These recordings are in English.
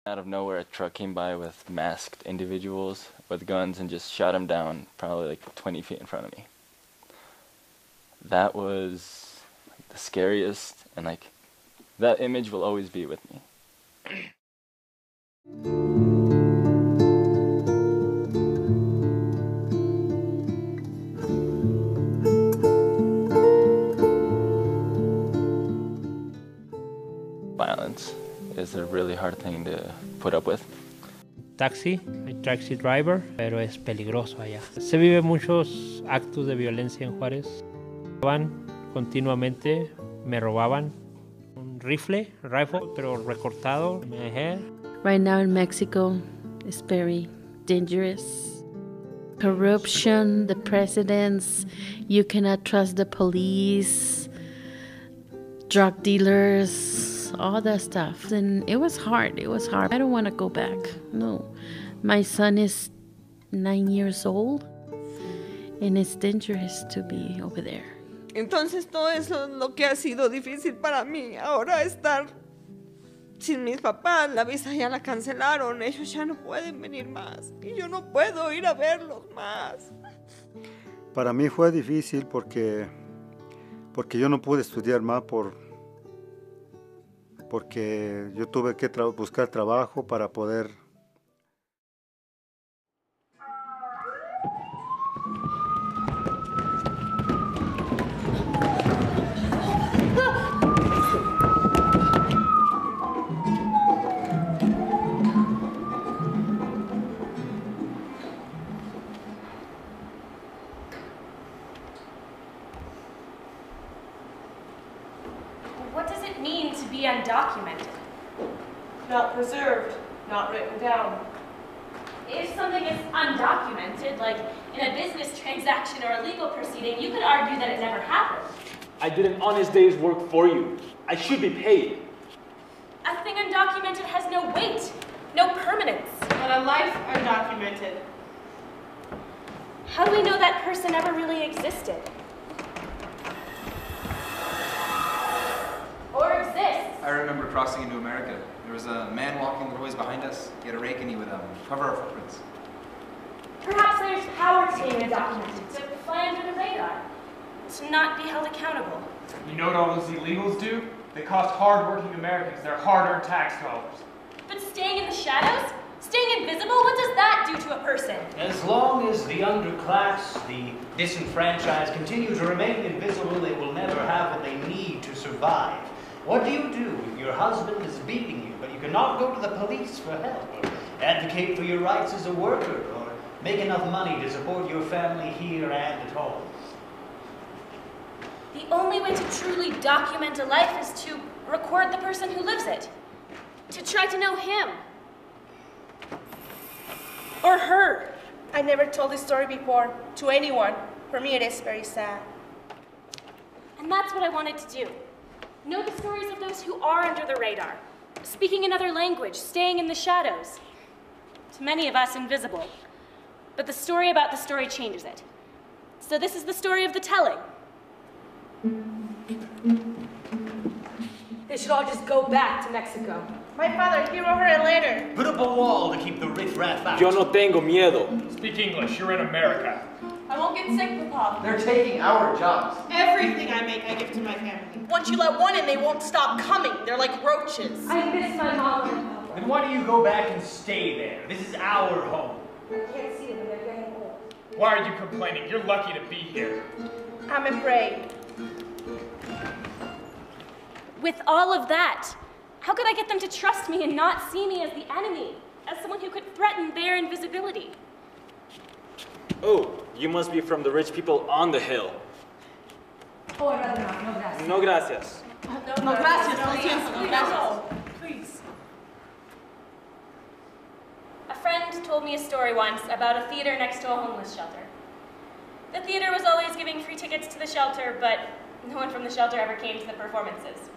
Out of nowhere, a truck came by with masked individuals with guns and just shot him down probably like 20 feet in front of me. That was the scariest, and like that image will always be with me. Violence is a really hard thing to put up with. Taxi, hay taxi driver, pero es peligroso allá. Se viven muchos actos de violencia en Juárez. Continuamente me robaban un rifle, pero recortado, my hair. Right now in Mexico, it's very dangerous. Corruption, the presidents, you cannot trust the police, drug dealers, all that stuff. And it was hard. I don't want to go back. No. My son is 9 years old, and it's dangerous to be over there. Entonces todo eso es lo que ha sido difícil para mí. Ahora estar sin mis papás, la visa ya la cancelaron, ellos ya no pueden venir más y yo no puedo ir a verlos más. Para mí fue difícil porque yo no pude estudiar más porque yo tuve que buscar trabajo para poder. What does it mean to be undocumented? Not preserved, not written down. If something is undocumented, like in a business transaction or a legal proceeding, you could argue that it never happened. I did an honest day's work for you. I should be paid. A thing undocumented has no weight, no permanence. But a life undocumented. How do we know that person ever really existed? Or exists? I remember crossing into America. There was a man walking a little ways behind us. He had a rake and he would cover our footprints. Perhaps there's power to being undocumented, to fly under the radar, to not be held accountable. You know what all those illegals do? They cost hard-working Americans their hard-earned tax dollars. But staying in the shadows? Staying invisible? What does that do to a person? As long as the underclass, the disenfranchised, continue to remain invisible, they will never have what they need to survive. What do you do if your husband is beating you, but you cannot go to the police for help, or advocate for your rights as a worker, or make enough money to support your family here and at home? The only way to truly document a life is to record the person who lives it. To try to know him. Or her. I never told this story before to anyone. For me, it is very sad. And that's what I wanted to do. Know the stories of those who are under the radar, speaking another language, staying in the shadows. To many of us, invisible. But the story about the story changes it. So this is the story of the telling. They should all just go back to Mexico. My father, he wrote her a letter. Put up a wall to keep the riffraff out. Yo no tengo miedo. Speak English, you're in America. I won't get sick, Papa. They're taking our jobs. Everything I make, I give to my family. Once you let one in, they won't stop coming. They're like roaches. I miss my mom and papa. Then why do you go back and stay there? This is our home. I can't see them, they're getting old. Why are you complaining? You're lucky to be here. I'm afraid. With all of that, how could I get them to trust me and not see me as the enemy, as someone who could threaten their invisibility? Oh, you must be from the rich people on the hill. Oh, I'd rather not. No, gracias. No gracias. No, gracias. No, gracias. Please. A friend told me a story once about a theater next to a homeless shelter. The theater was always giving free tickets to the shelter, but no one from the shelter ever came to the performances.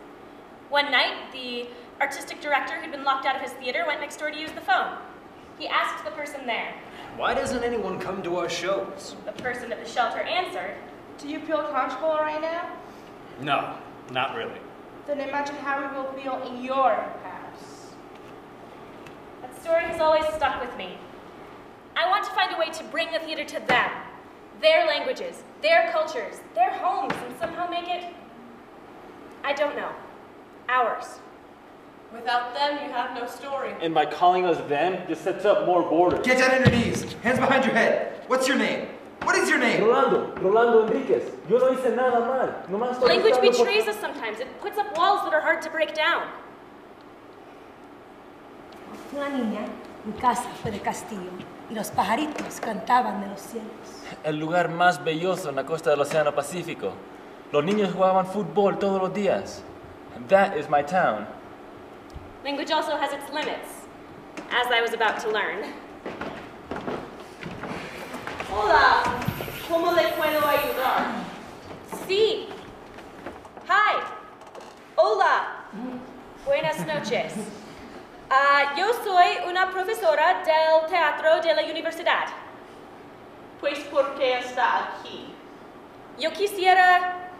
One night, the artistic director who'd been locked out of his theater went next door to use the phone. He asked the person there. Why doesn't anyone come to our shows? The person at the shelter answered, Do you feel comfortable right now? No, not really. Then imagine how we will feel in your house. That story has always stuck with me. I want to find a way to bring the theater to them, their languages, their cultures, their homes, and somehow make it, I don't know, ours. Without them, you have no story. And by calling us them, just sets up more borders. Get down on your knees. Hands behind your head. What's your name? What is your name? Rolando Enriquez. Yo no hice nada mal. Nomás estoy Language buscando betrays us sometimes. It puts up walls that are hard to break down. Una niña, mi casa fue de castillo y los pajaritos cantaban de los cielos. El lugar más belloso en la costa del Océano Pacífico. Los niños jugaban fútbol todos los días. That is my town. Language also has its limits, as I was about to learn. Hola. ¿Cómo le puedo ayudar? Sí. Hi. Hola. Buenas noches. Yo soy una profesora del teatro de la universidad. Pues, ¿por qué está aquí? Yo quisiera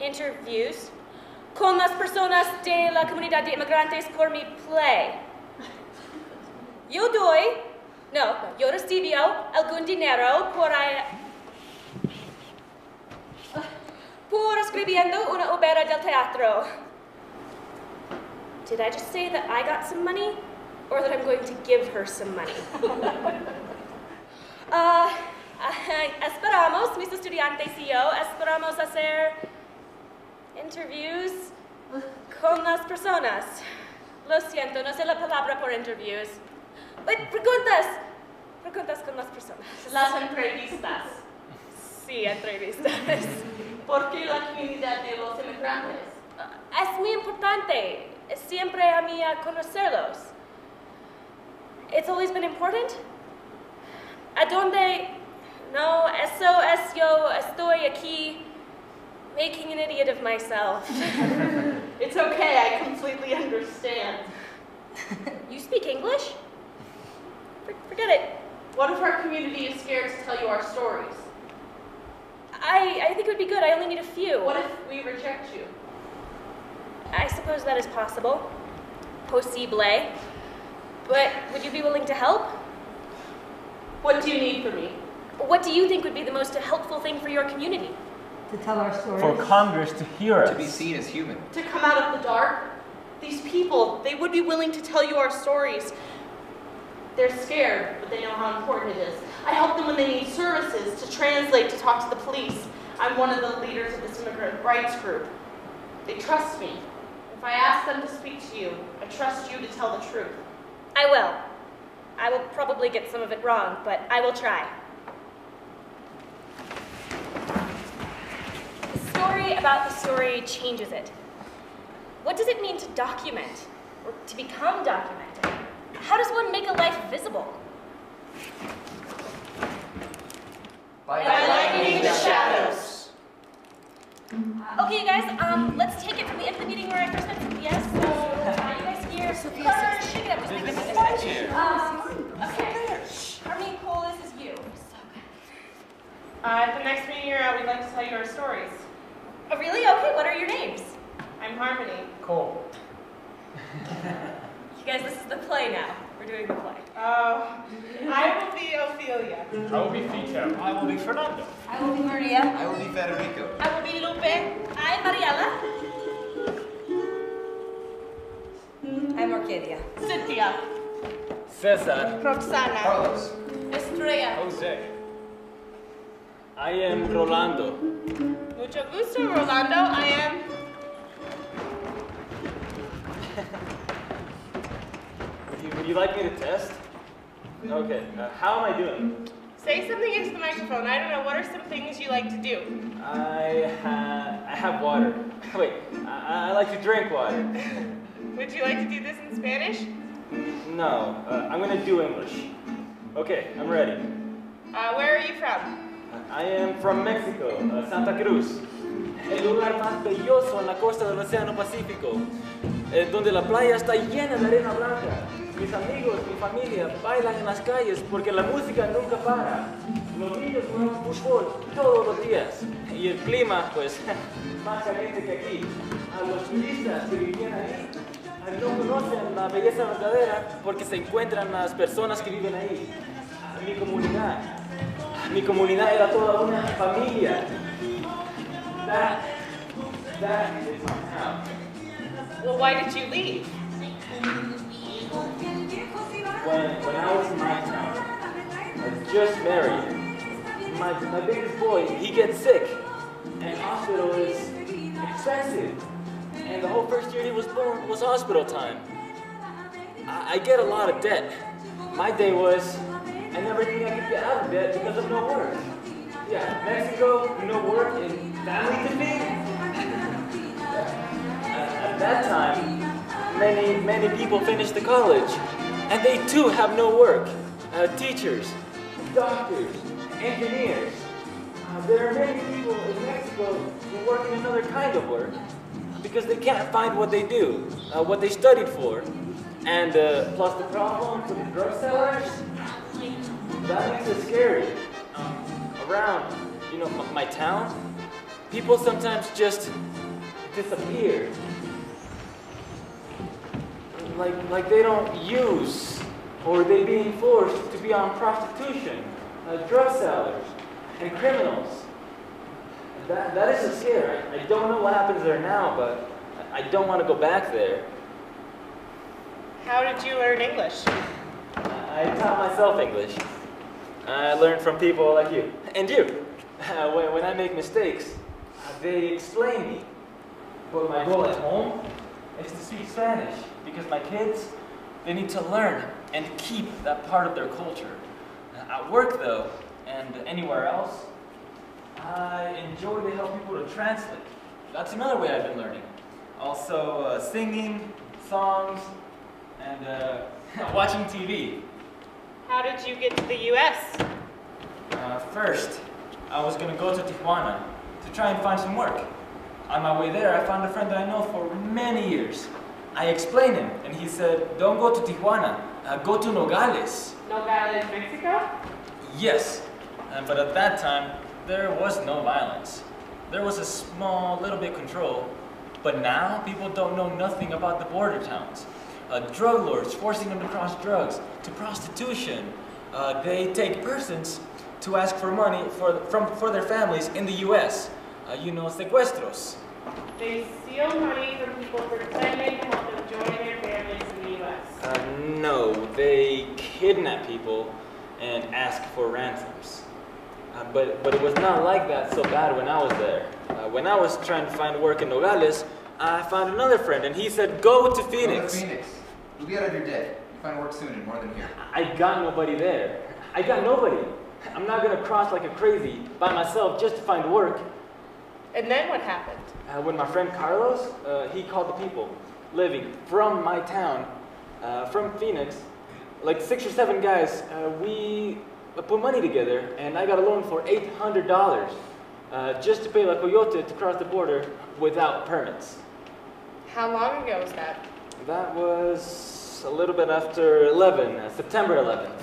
interviews con las personas de la comunidad de inmigrantes por mi play. Yo recibo algún dinero por escribiendo una obra del teatro. Did I just say that I got some money, or that I'm going to give her some money? Esperamos, mis estudiantes y yo, esperamos hacer interviews con las personas. Lo siento, no sé la palabra por interviews. Preguntas con las personas. Las entrevistas. Sí, entrevistas. ¿Por qué la comunidad de los inmigrantes? Es muy importante. Siempre a mí a conocerlos. It's always been important. ¿A dónde? No, eso es yo estoy aquí making an idiot of myself. It's okay, I completely understand. You speak English? Forget it. What if our community is scared to tell you our stories? I think it would be good. I only need a few. What if we reject you? I suppose that is possible. Possible. But would you be willing to help? What do you need from me? What do you think would be the most helpful thing for your community? To tell our stories. For Congress to hear us. To be seen as human. To come out of the dark? These people, they would be willing to tell you our stories. They're scared, but they know how important it is. I help them when they need services, to translate, to talk to the police. I'm one of the leaders of this immigrant rights group. They trust me. If I ask them to speak to you, I trust you to tell the truth. I will. I will probably get some of it wrong, but I will try. The story about the story changes it. What does it mean to document, or to become documented? How does one make a life visible? By lightening the shadows. Okay, you guys, let's take it from the end of the meeting where I first met Sophia. So, you guys here? Sophia, shake it up. Just make it okay. Harmony and Cole, this is you. At the next meeting you're at, we'd like to tell you our stories. Oh, really? Okay, what are your names? I'm Harmony. Cole. You guys, this is the play now. We're doing the play. I will be Ophelia. I will be Fito. I will be Fernando. I will be Maria. I will be Federico. I will be Lupe. I'm Mariela. I'm Orquídea. Cynthia. Cesar. Roxana. Carlos. Estrella. Jose. I am Rolando. Mucho gusto, Rolando. I am... Would you like me to test? Okay, how am I doing? Say something into the microphone. I don't know. What are some things you like to do? I have water. Wait, I like to drink water. Would you like to do this in Spanish? No, I'm gonna do English. Okay, I'm ready. Where are you from? I am from Mexico, Santa Cruz. El lugar más belloso en la costa del Océano Pacífico, donde la playa está llena de arena blanca. Mis amigos, mi familia bailan en las calles porque la música nunca para. Los niños juegan fútbol todos los días. Y el clima, pues, más caliente que aquí. A los turistas que vivían ahí no conocen la belleza verdadera porque se encuentran las personas que viven ahí. Mi comunidad era toda una familia. That is my town. Well, why did you leave? When I was in my town, I just married. My biggest boy, he gets sick, and hospital is expensive. And the whole first year he was born was hospital time. I get a lot of debt. My day was, I never think I could get out of debt because of no work. Yeah, Mexico, no work, and family to feed. At that time, many people finished the college, and they too have no work. Teachers, doctors, engineers. There are many people in Mexico who work in another kind of work because they can't find what they do, what they studied for. And plus the problem for the drug sellers, that makes it scary. Around, my town, people sometimes just disappear. Like they don't use, or they being forced to be on prostitution, drug sellers, and criminals. That is a scare. I don't know what happens there now, but I don't want to go back there. How did you learn English? I taught myself English. I learned from people like you. And you. When I make mistakes, they explain me. But my goal at home is to speak Spanish because my kids, they need to learn and keep that part of their culture. At work though, and anywhere else, I enjoy to help people to translate. That's another way I've been learning. Also singing, songs, and watching TV. How did you get to the U.S.? First, I was going to go to Tijuana to try and find some work. On my way there, I found a friend that I know for many years. I explained him, and he said, don't go to Tijuana, go to Nogales. Nogales, Mexico? Yes, but at that time, there was no violence. There was a small, little bit control, But now, people don't know nothing about the border towns. Drug lords forcing them to cross drugs, to prostitution. They take persons to ask for money for their families in the U.S. You know, secuestros. They steal money from people pretending to help them join their families in the U.S. No, they kidnap people and ask for ransoms. But it was not like that so bad when I was there. When I was trying to find work in Nogales, I found another friend, and he said, go to Phoenix. Go to Phoenix. You'll be out of your debt. You find work soon and more than here. I got nobody there. I got nobody. I'm not gonna cross like a crazy by myself just to find work. And then what happened? When my friend Carlos, he called the people living from my town, from Phoenix, like 6 or 7 guys, we put money together, and I got a loan for $800 just to pay La Coyote to cross the border without permits. How long ago was that? That was a little bit after 11, September 11th.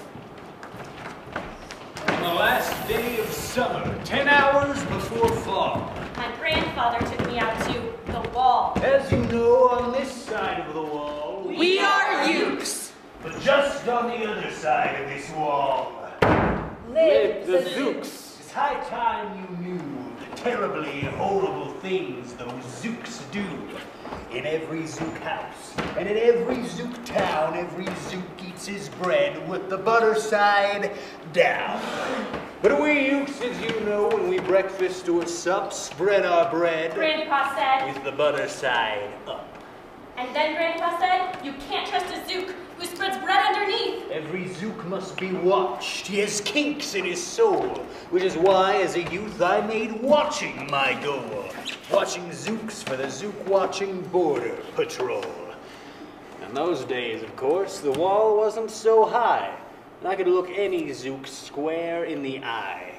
On the last day of summer, 10 hours before fall. My grandfather took me out to the wall. As you know, on this side of the wall, We are Ukes. But just on the other side of this wall, Live the Zooks. it's high time you knew the terribly horrible things those Zooks do. In every Zook house, and in every Zook town, every Zook eats his bread with the butter side down. But we Ukes, as you know, when we breakfast or sup, spread our bread Grandpa said, with the butter side up. and then Grandpa said, you can't trust a Zook who spreads bread underneath. Every Zook must be watched. He has kinks in his soul, which is why, as a youth, I made watching my goal. Watching Zooks for the Zook-watching border patrol. In those days, of course, the wall wasn't so high, and I could look any Zook square in the eye.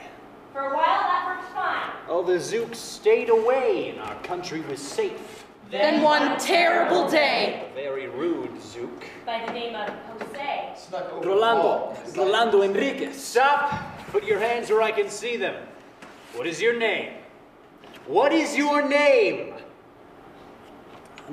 For a while, that worked fine. Oh, the Zooks stayed away, and our country was safe. Then one terrible day, A very rude Zook. By the name of Jose. Snuck over the wall. Rolando Enriquez. Stop! Put your hands where I can see them. What is your name? What is your name?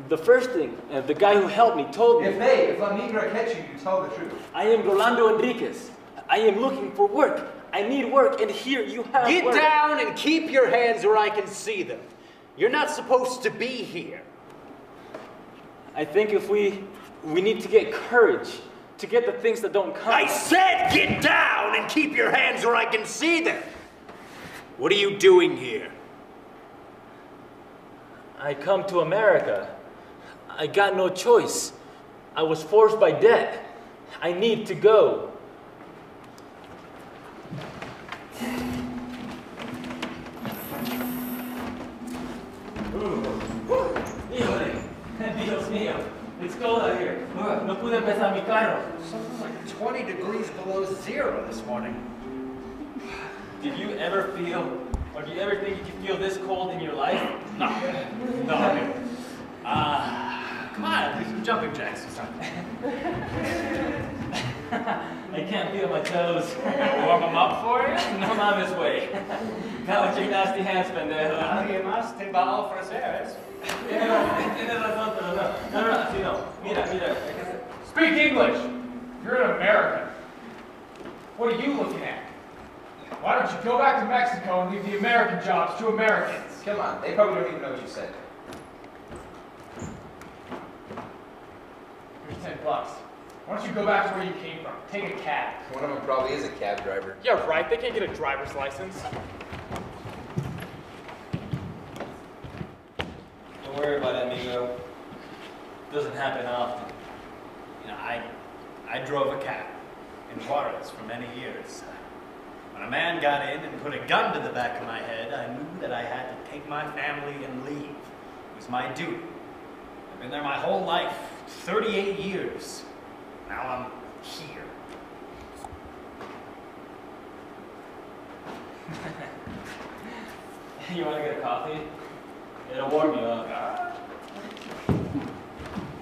The first thing, the guy who helped me told me, If La Migra catch you, you tell the truth. I am Rolando Enriquez. I am looking for work. I need work, and here you have Get work. down and keep your hands where I can see them. You're not supposed to be here. I think if we need to get courage to get the things that don't come. I said get down and keep your hands where I can see them. What are you doing here? I come to America. I got no choice. I was forced by debt. I need to go. Híjole, Dios mío, it's cold out here. No pude empezar mi carro. Something like 20 degrees below zero this morning. Did you ever feel, or do you ever think you could feel this cold in your life? No. No. Come on, do some jumping jacks or something. I can't feel my toes. Warm them up for you? No mames, way. Not with your nasty hands, pendejo. Alguien más te va a ofrecer. Tienes razón, pero no, así no. Mira. Speak English. You're an American. What are you looking at? Why don't you go back to Mexico and leave the American jobs to Americans? Come on, they probably don't even know what you said. Here's $10. Why don't you go back to where you came from? Take a cab. One of them probably is a cab driver. Yeah, right. They can't get a driver's license. Don't worry about it, amigo. Doesn't happen often. You know, I drove a cab in Juarez for many years. When a man got in and put a gun to the back of my head, I knew that I had to take my family and leave. It was my duty. I've been there my whole life, 38 years. Now I'm here. You want to get a coffee? It'll warm you up.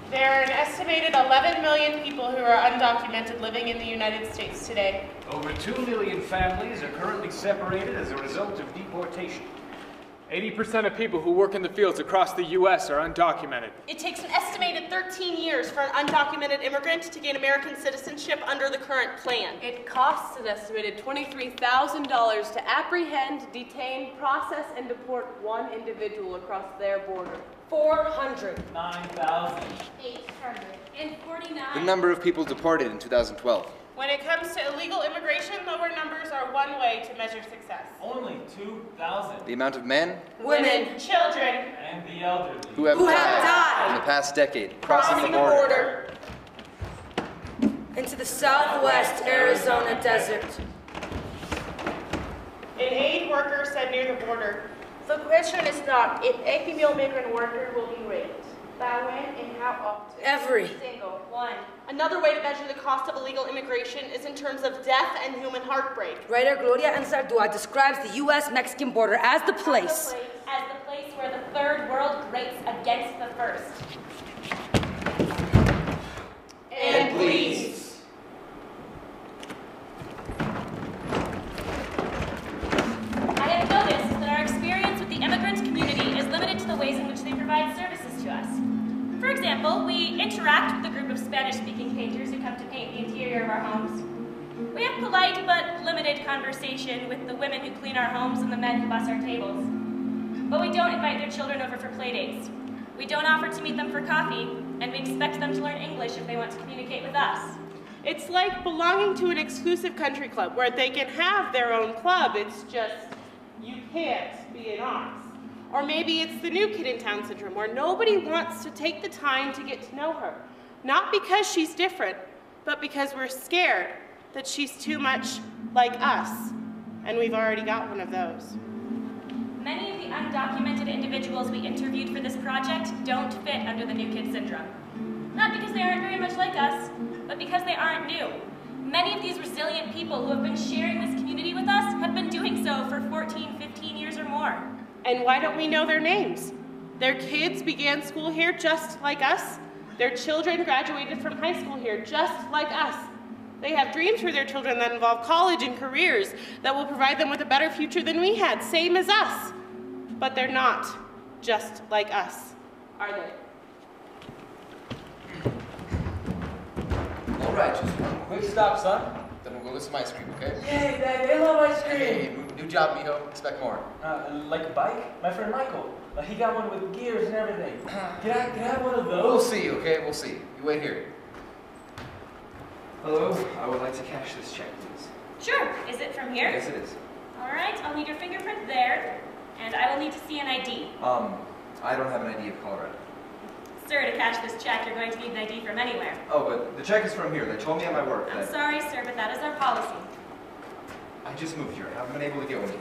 there are an estimated 11 million people who are undocumented living in the United States today. Over 2 million families are currently separated as a result of deportation. 80% of people who work in the fields across the U.S. are undocumented. It takes an estimated 13 years for an undocumented immigrant to gain American citizenship under the current plan. It costs an estimated $23,000 to apprehend, detain, process, and deport one individual across their border. 400. 9,000. 849. The number of people deported in 2012. When it comes to illegal immigration, lower numbers are one way to measure success. Only 2,000. The amount of men, Women, children, And the elderly. who have died in the past decade crossing the border. Into the southwest Arizona desert. An aid worker said near the border, the question is not if a female migrant worker will be raped, but when and how often. Every. Single one. Another way to measure the cost of illegal immigration is in terms of death and human heartbreak. Writer Gloria Enzardua describes the U.S.-Mexican border as the place. As the place where the third world grates against the first. And please. I have noticed that our experience with the immigrant community is limited to the ways in which they provide services to us. For example, we interact with a group of Spanish-speaking painters who come to paint the interior of our homes. We have polite but limited conversation with the women who clean our homes and the men who bus our tables. But we don't invite their children over for playdates. We don't offer to meet them for coffee, and we expect them to learn English if they want to communicate with us. It's like belonging to an exclusive country club where they can have their own club. It's just, you can't be in ours. Or maybe it's the new kid in town syndrome where nobody wants to take the time to get to know her. Not because she's different, but because we're scared that she's too much like us. And we've already got one of those. Many of the undocumented individuals we interviewed for this project don't fit under the new kid syndrome. Not because they aren't very much like us, but because they aren't new. Many of these resilient people who have been sharing this community with us have been doing so for 14, 15 years or more. And why don't we know their names? Their kids began school here just like us. Their children graduated from high school here just like us. They have dreams for their children that involve college and careers that will provide them with a better future than we had, same as us. But they're not just like us, are they? All right, just one Quick stop, son. Then we'll go get some ice cream, okay? Yay, Dad, I love ice cream. Hey, new job, mijo. Expect more. Like a bike? My friend Michael. He got one with gears and everything. Can I have one of those? We'll see, okay? We'll see. You wait here. Hello, I would like to cash this check, please. Sure. Is it from here? Yes, it is. All right, I'll need your fingerprint there, and I will need to see an ID. I don't have an ID of Colorado. Sir, to cash this check, you're going to need an ID from anywhere. Oh, but the check is from here. They told me at my work I'm that... sorry, sir, but that is our policy. I just moved here. I haven't been able to get one yet.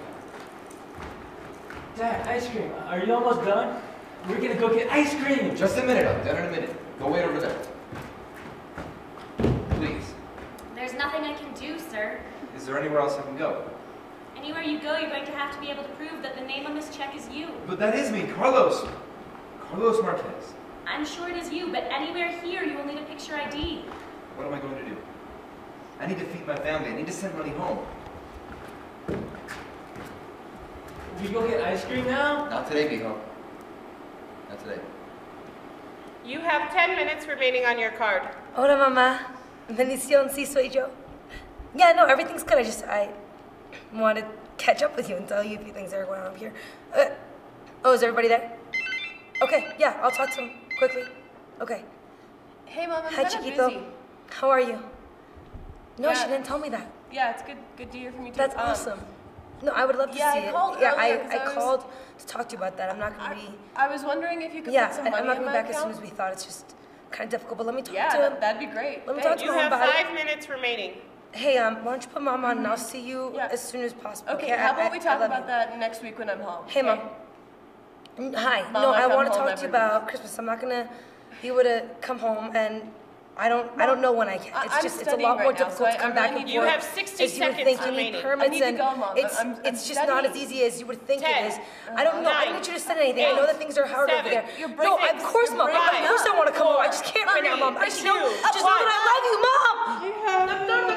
Dad, ice cream. Are you almost done? We're gonna go get ice cream. Just a minute. I'm done in a minute. Go wait over there. Please. There's nothing I can do, sir. Is there anywhere else I can go? Anywhere you go, you're going to have to be able to prove that the name on this check is you. But that is me, Carlos. Carlos Marquez. I'm sure it is you, but anywhere here, you will need a picture ID. What am I going to do? I need to feed my family. I need to send money home. We go get ice cream now? Not today, mijo. Not today. You have 10 minutes remaining on your card. Hola, mamá. Bendición, sí soy yo. Yeah, no, everything's good. I wanted to catch up with you and tell you a few things that are going on up here. Oh, is everybody there? Okay, yeah, I'll talk to him quickly. Okay. Hey, Mom, I'm Hi, kind of Chiquito. busy. How are you? No, Yeah. she didn't tell me that. Yeah, it's good to hear from you too. That's awesome. No, I would love to yeah, see I it. called Yeah, earlier 'cause I called to talk to you about that. I'm not going to be... I was wondering if you could Yeah, put some I'm money not in going to my be back as soon account. as we thought. It's just kind of difficult, but let me talk Yeah, to him. that'd be great. Let me talk to You him have about 5 minutes remaining. Hey, why don't you put Mom on and I'll see you as soon as possible. Okay, how about we talk about that next week when I'm home? Hey, Mom. Hi. Mom, No, I I come want to home talk to you every about Christmas. I'm not gonna be able to come home, and I don't know when I can. I'm It's a studying lot more right now, difficult so to come I back really and need forth. You have 60 as you would seconds think. You remaining. need permits, I need to and go, Mom, but I'm it's just not as easy as you would think it is. I don't know. I didn't get you to send anything. I know that things are hard over there. No, of course, Mom. Of course I want to come home. I just can't right now, Mom. Just know that I love you, Mom.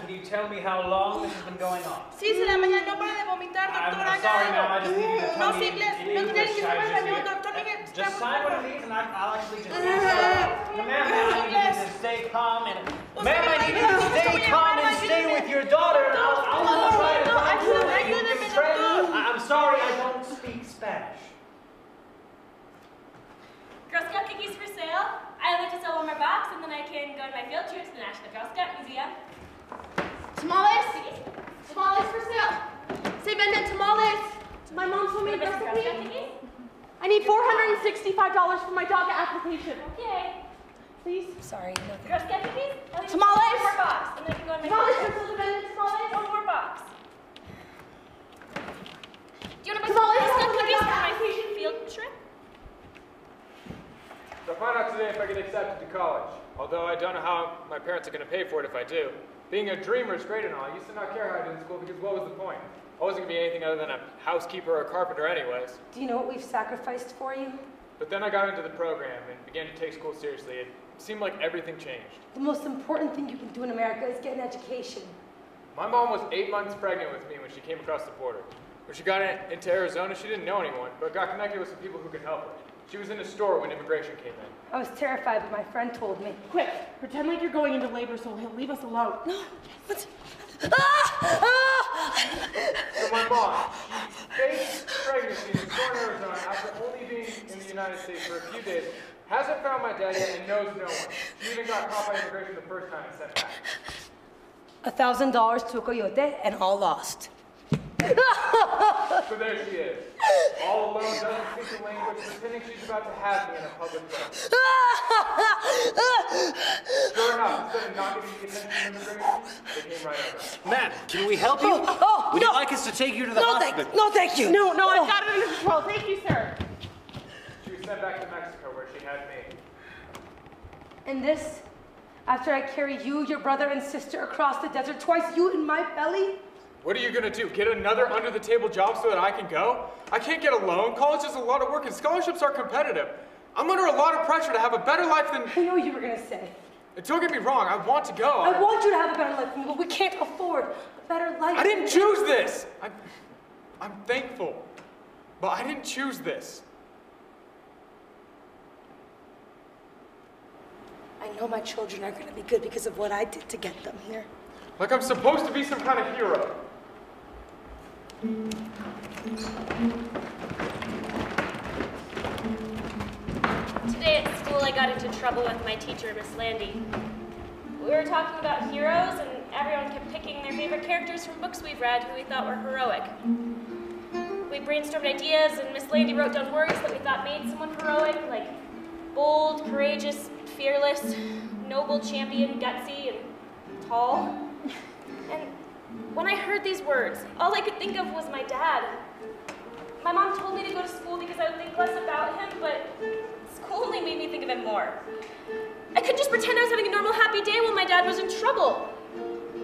Can you tell me how long this has been going on? Sí, se la mañana no para de vomitar, doctora. sorry, ma'am. I just need you to tell me simple. in No tienen English. que saber español, doctor Miguel. Just sign what it is, and I'll actually just. Ma'am, I need you to stay calm and. Ma'am, I need you to stay calm and stay with your daughter. I'll try to talk to her. You can train. I'm sorry, I don't speak Spanish. Girl Scout cookies for sale. I like to sell one more box, and then I can go on my field trip to the National Girl Scout Museum. Tamales? Tamales for sale. Say venden tamales. My mom told me the Girl Scout recipe. cookies? I need $465 for my DACA application. Okay. Please? Sorry, nothing. Girl Scout cookies? I like Tamales? one more box, and then I can go on my Tamales field for trip. sale, venden tamales. One more box. Do you want to buy some Tamales Girl Scout for cookies for my my field trip? So I'll find out today if I get accepted to college. Although I don't know how my parents are going to pay for it if I do. Being a dreamer is great and all. I used to not care how I did in school because what was the point? I wasn't going to be anything other than a housekeeper or a carpenter anyways. Do you know what we've sacrificed for you? But then I got into the program and began to take school seriously. It seemed like everything changed. The most important thing you can do in America is get an education. My mom was 8 months pregnant with me when she came across the border. When she got into Arizona, she didn't know anyone, but got connected with some people who could help her. She was in a store when immigration came in. I was terrified, but my friend told me. Quick, pretend like you're going into labor so he'll leave us alone. No, what's... So my mom, she faked pregnancy in a store in Arizona after only being in the United States for a few days, hasn't found my dad yet, and knows no one. She even got caught by immigration the first time and sent back. $1,000 to a coyote and all lost. So there she is, all alone, doesn't speak the language, pretending she's about to have me in a public place. Sure enough, instead of not getting the attention of immigration, they came right over. Ma'am, can we help you? Would you like us to take you to the hospital? No, thank you. No, I've got it under control. Thank you, sir. She was sent back to Mexico where she had me. And this, after I carry you, your brother and sister across the desert, twice you in my belly? What are you gonna do? Get another under-the-table job so that I can go? I can't get a loan. College is a lot of work and scholarships are competitive. I'm under a lot of pressure to have a better life than... I know you were gonna say. And don't get me wrong, I want to go. I want you to have a better life than me, but we can't afford a better life. I didn't choose this! I'm thankful, but I didn't choose this. I know my children are gonna be good because of what I did to get them here. Like I'm supposed to be some kind of hero. Today at school, I got into trouble with my teacher, Miss Landy. We were talking about heroes, and everyone kept picking their favorite characters from books we've read who we thought were heroic. We brainstormed ideas, and Miss Landy wrote down words that we thought made someone heroic, like bold, courageous, fearless, noble, champion, gutsy, and tall. And when I heard these words, all I could think of was my dad. My mom told me to go to school because I would think less about him, but school only made me think of him more. I couldn't just pretend I was having a normal, happy day while my dad was in trouble.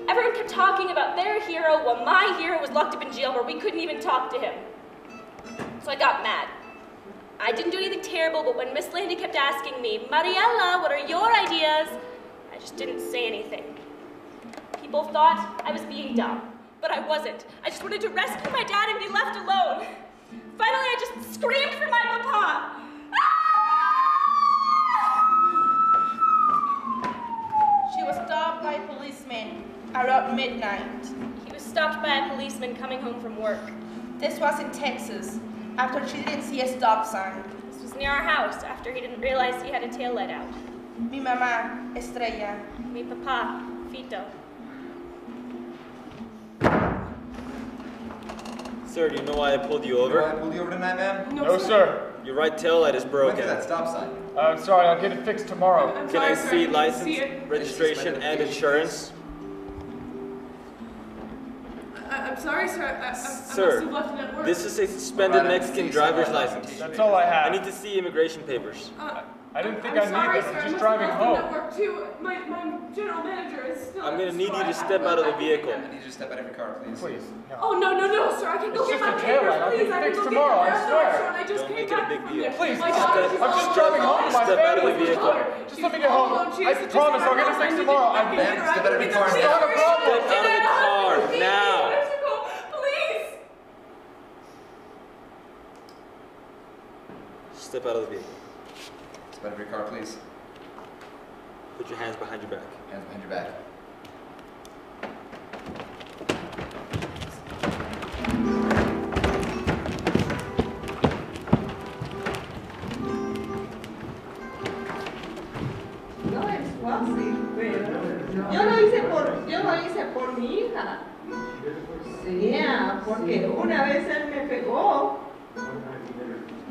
Everyone kept talking about their hero while my hero was locked up in jail where we couldn't even talk to him. So I got mad. I didn't do anything terrible, but when Miss Landy kept asking me, Mariella, what are your ideas? I just didn't say anything. People thought I was being dumb, but I wasn't. I just wanted to rescue my dad and be left alone. Finally, I just screamed for my papa. She was stopped by policemen around midnight. He was stopped by a policeman coming home from work. This was in Texas, after she didn't see a stop sign. This was near our house, after he didn't realize he had a tail light out. Mi mamá, Estrella. Mi papa, Fito. Sir, do you know why I pulled you over? You know why I pulled you over tonight, ma'am? No, sir. Your right tail light is Went broken. to that stop sign. I'm sorry, I'll get it fixed tomorrow. Can I see license, registration, and insurance? I'm sorry, sir. I Sir, must have left it at work. this is a suspended Mexican driver's license. That's all I have. I need to see immigration papers. I didn't think I'm sorry, I sir. needed I it. must Just driving have left home. it at work too. My general manager is still. I'm gonna need you to I step will out of the have to vehicle. get I them. need you to step out of your car, please. Please. No. Oh no, sir! I can go It's get just my a tail papers, light. I'll get please. it I can fixed go tomorrow, get I them. swear. I just Don't came make it a back big from deal. there. Please, My I'm daughter's just in driving home to my Step out of the family. vehicle. Just let me get home. I promise I'll get it fixed tomorrow. Ma'am, step out of your car It's now. not a problem. Step out of the car now. Please. Step out of the vehicle. Step out of your car, please. Put your hands behind your back. Hands behind your back. No es fácil, pero yo lo hice por mi hija. Sí, porque una vez él me pegó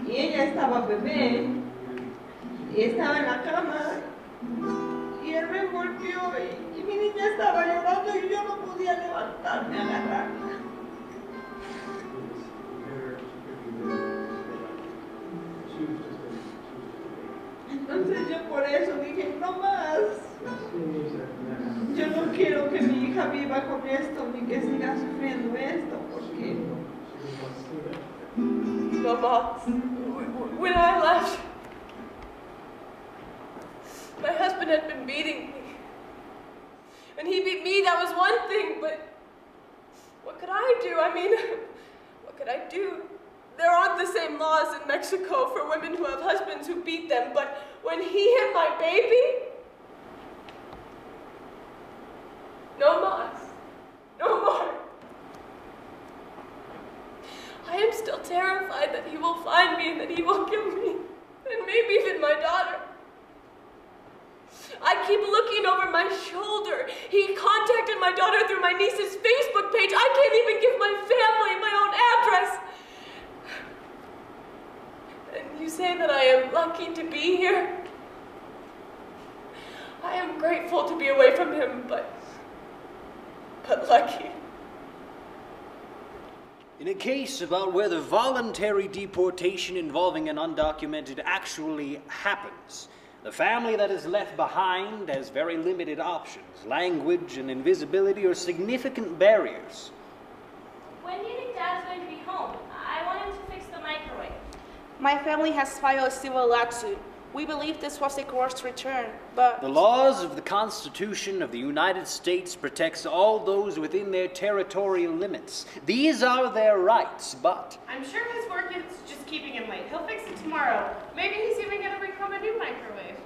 y ella estaba bebé y estaba en la cama y él me golpeó y mi niña estaba llorando y yo no podía levantarme a agarrarla. Entonces yo por eso dije, no más. Yo no quiero que mi hija viva con esto ni que siga sufriendo esto, porque... Mama, when I left, my husband had been beating me. When he beat me, that was one thing, but what could I do? I mean, what could I do? There aren't the same laws in Mexico for women who have husbands who beat them, but when he hit my baby, no más, no more. I am still terrified that he will find me and that he will kill me, and maybe even my daughter. I keep looking over my shoulder. He contacted my daughter through my niece's Facebook page. I can't even give my family my own address. And you say that I am lucky to be here. I am grateful to be away from him, but lucky. In a case about whether voluntary deportation involving an undocumented actually happens, the family that is left behind has very limited options. Language and invisibility are significant barriers. When do you think Dad's going to be home? I want him to fix the microwave. My family has filed a civil lawsuit. We believe this was a coerced return, but... The laws of the Constitution of the United States protects all those within their territorial limits. These are their rights, but... I'm sure his work is just keeping him late. He'll fix it tomorrow. Maybe he's even going to bring home a new microwave.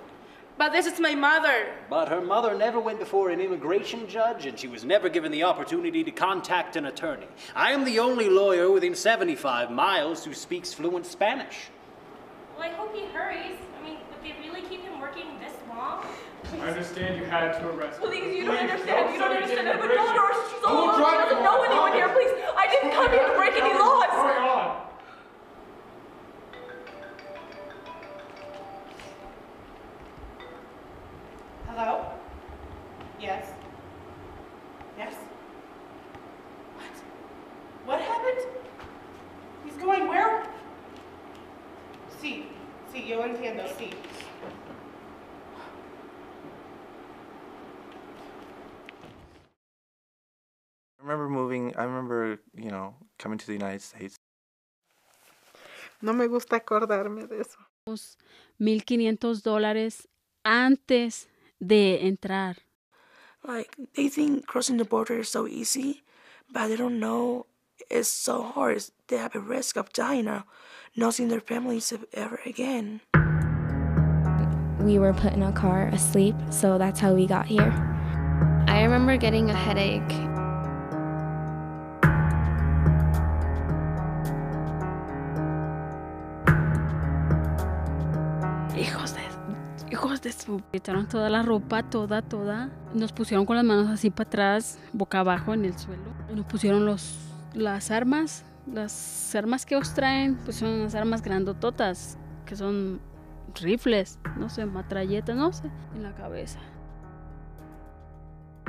But this is my mother. But her mother never went before an immigration judge, and she was never given the opportunity to contact an attorney. I am the only lawyer within 75 miles who speaks fluent Spanish. Well, I hope he hurries. I mean, would they really keep him working this long? I understand you had to arrest him. Please, you don't understand. You don't understand. I have a daughter. She's all alone. She doesn't know anyone here. Please, I didn't come here to break any laws. What's going on? Hello? Yes? Yes? What? What happened? He's going where? Sí, yo entiendo, sí. I remember, coming to the United States. No me gusta acordarme de eso. $1,500 antes de entrar. Like, they think crossing the border is so easy, but they don't know it's so hard. They have a risk of dying now, not seeing their families ever again. We were put in a car asleep, so that's how we got here. I remember getting a headache. Hijos de su... Quitaron toda la ropa, toda. Nos pusieron con las manos así para atrás, boca abajo en el suelo. Nos pusieron las armas. Las armas que os traen, pues son unas armas grandototas, que son rifles, no sé, matralletas, no sé, en la cabeza.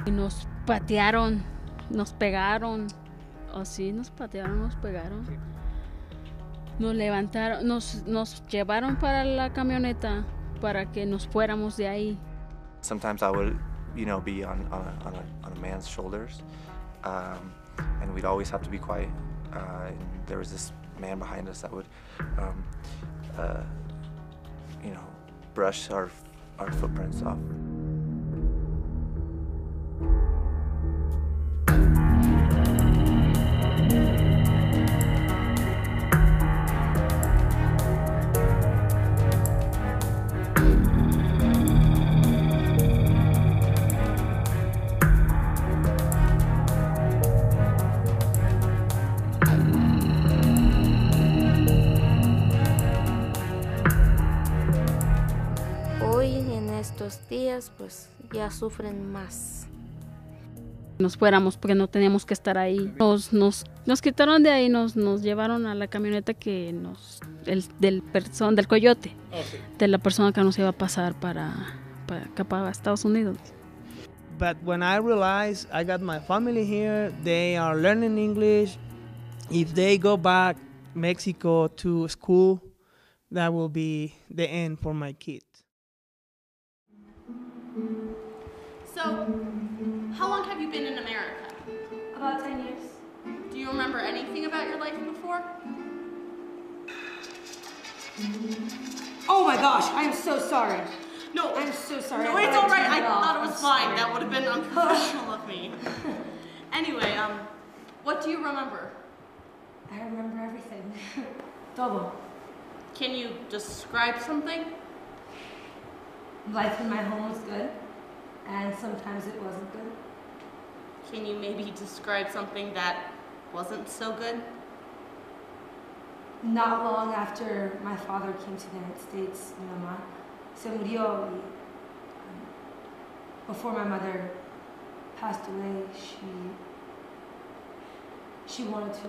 Y nos patearon, nos pegaron. Así nos patearon, nos pegaron. Nos levantaron, nos llevaron para la camioneta para que nos fuéramos de ahí. Sometimes I would, be on a man's shoulders, and we'd always have to be quiet. And there was this man behind us that would, brush our footprints off. los tías pues ya sufren más. Nos fuéramos porque no teníamos que estar ahí. Nos quitaron de ahí, nos llevaron a la camioneta que del coyote, de la persona que nos iba a pasar para Estados Unidos. But when I realized I got my family here, they are learning English. If they go back Mexico to school, that will be the end for my kids. So, how long have you been in America? About 10 years. Do you remember anything about your life before? Oh my gosh, I am so sorry. No, I'm so sorry. No, it's all right. I thought it was fine. That would have been unprofessional of me. Anyway, what do you remember? I remember everything. Todo. Can you describe something? Life in my home was good, and sometimes it wasn't good. Can you maybe describe something that wasn't so good? Not long after my father came to the United States, mi mamá se murió. Y, before my mother passed away, she wanted to.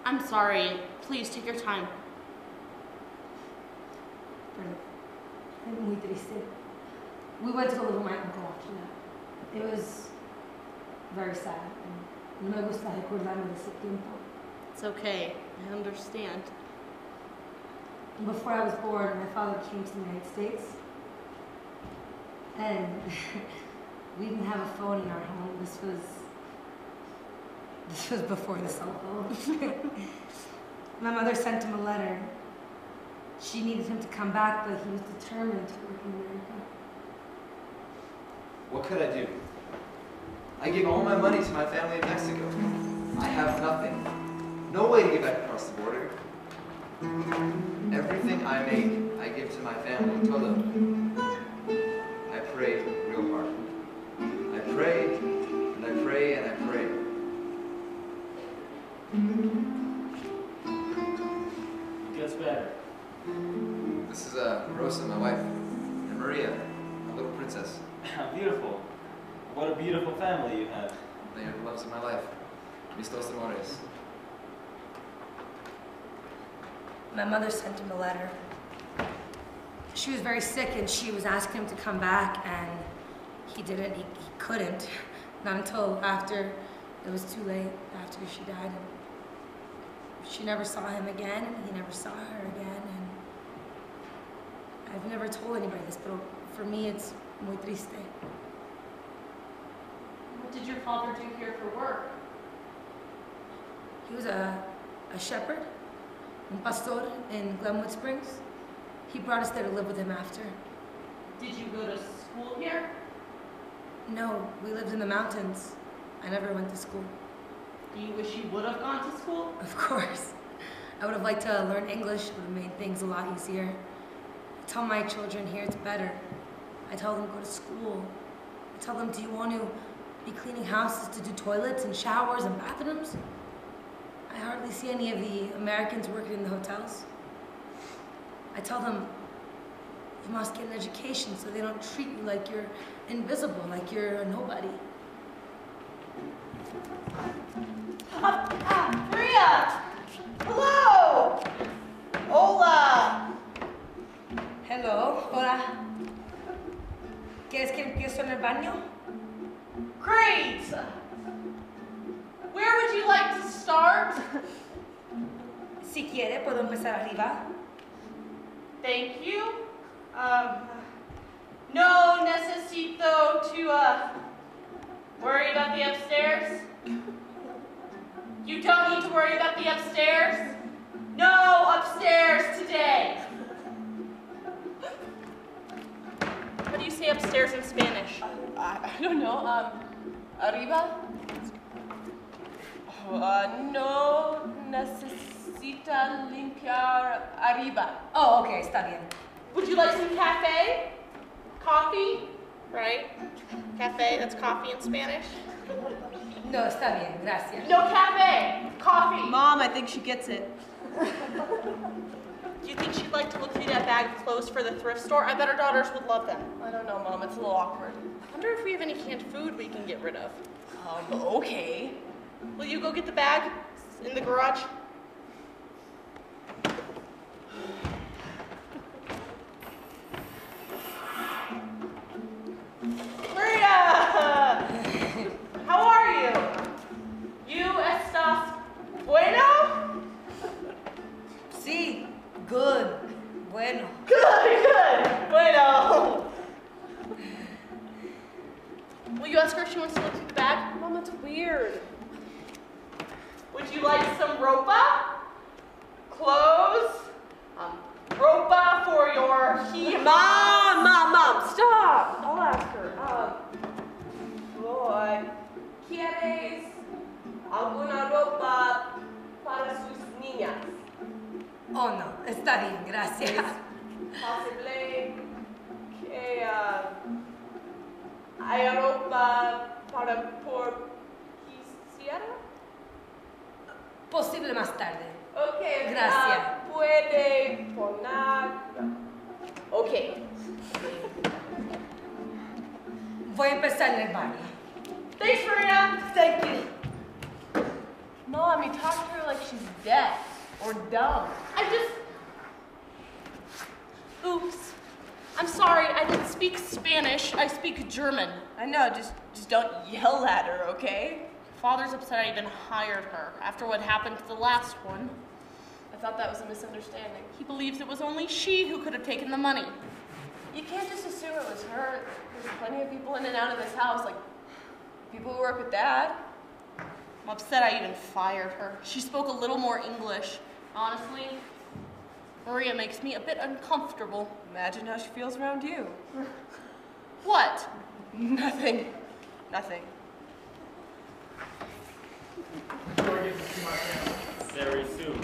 I'm sorry. Please take your time. Pero, muy triste. We went to go live with my uncle after that. It was very sad. And no me gusta recordarme de ese tiempo. It's okay. I understand. Before I was born, my father came to the United States. And we didn't have a phone in our home. This was before the cell phone. My mother sent him a letter. She needed him to come back, but he was determined to work in America. What could I do? I gave all my money to my family in Mexico. I have nothing. No way to get back across the border. Everything I make, I give to my family, todo. I pray real hard. I pray, and I pray, and I pray. Gets better. This is Rosa, my wife, and Maria, a little princess. Beautiful. What a beautiful family you have. They are the loves of my life. Mis dos amores. My mother sent him a letter. She was very sick and she was asking him to come back, and he didn't. He couldn't. Not until after it was too late, after she died. And she never saw him again, and he never saw her again. And I've never told anybody this, but for me it's muy triste. What did your father do here for work? He was a shepherd, un pastor in Glenwood Springs. He brought us there to live with him after. Did you go to school here? No, we lived in the mountains. I never went to school. Do you wish you would have gone to school? Of course. I would have liked to learn English. It would have made things a lot easier. I tell my children here it's better. I tell them go to school. I tell them, do you want to be cleaning houses to do toilets and showers and bathrooms? I hardly see any of the Americans working in the hotels. I tell them, you must get an education so they don't treat you like you're invisible, like you're a nobody. Maria! Hello! Hola! Hello, hola. ¿Quieres que empiezo en el baño? Great! Where would you like to start? Si quiere, puedo empezar arriba. Thank you. No necesito to, worry about the upstairs. You don't need to worry about the upstairs. No upstairs today. How do you say upstairs in Spanish? I don't know. Arriba? No necesita limpiar arriba. Oh, okay, está bien. Would you like some cafe? Coffee? Right? Cafe, that's coffee in Spanish. No, está bien, gracias. No cafe, coffee. Mom, I think she gets it. Do you think she'd like to look through that bag of clothes for the thrift store? I bet her daughters would love them. I don't know, Mom. It's a little awkward. I wonder if we have any canned food we can get rid of. Okay. Will you go get the bag in the garage? Maria! How are you? You estás bueno? Sí, good. Bueno. Good. Bueno. Will you ask her if she wants to look through the bag? Mom, it's weird. Would you like some ropa? Clothes? Ropa for your heel. Mom, stop. I'll ask her. Boy, ¿quieres alguna ropa para sus niñas? Oh, no. Está bien, gracias. Posible que haya ropa para por quisiera. Posible más tarde. Ok, Gracias. Puede poner. Ok. Voy a empezar en el baño. Thanks, Maria. Thank you. Mom, you talk to her like she's deaf or dumb. Oops. I'm sorry, I didn't speak Spanish. I speak German. I know, just don't yell at her, okay? Father's upset I even hired her after what happened to the last one. I thought that was a misunderstanding. He believes it was only she who could have taken the money. You can't just assume it was her. There's plenty of people in and out of this house, like people who work with Dad. I'm upset I even fired her. She spoke a little more English. Honestly, Maria makes me a bit uncomfortable. Imagine how she feels around you. What? Nothing. Going to see my family. Very soon.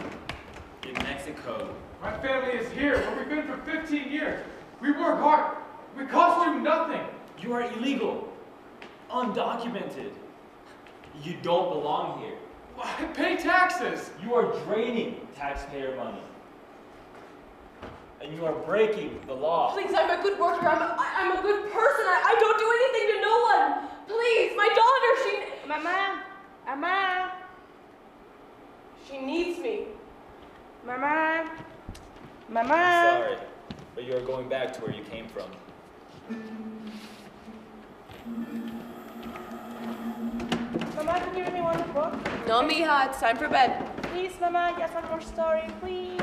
In Mexico. My family is here, where we've been for 15 years. We work hard. We cost you nothing. You are illegal. Undocumented. You don't belong here. I pay taxes. You are draining taxpayer money. And you are breaking the law. Please, I'm a good worker. I'm a good person. I don't do anything to no one. Please, my daughter, Mama. She needs me. Mama. I'm sorry, but you are going back to where you came from. Mama, can you read me one book? No, mija, it's time for bed. Please, Mama, yes, one more story, please.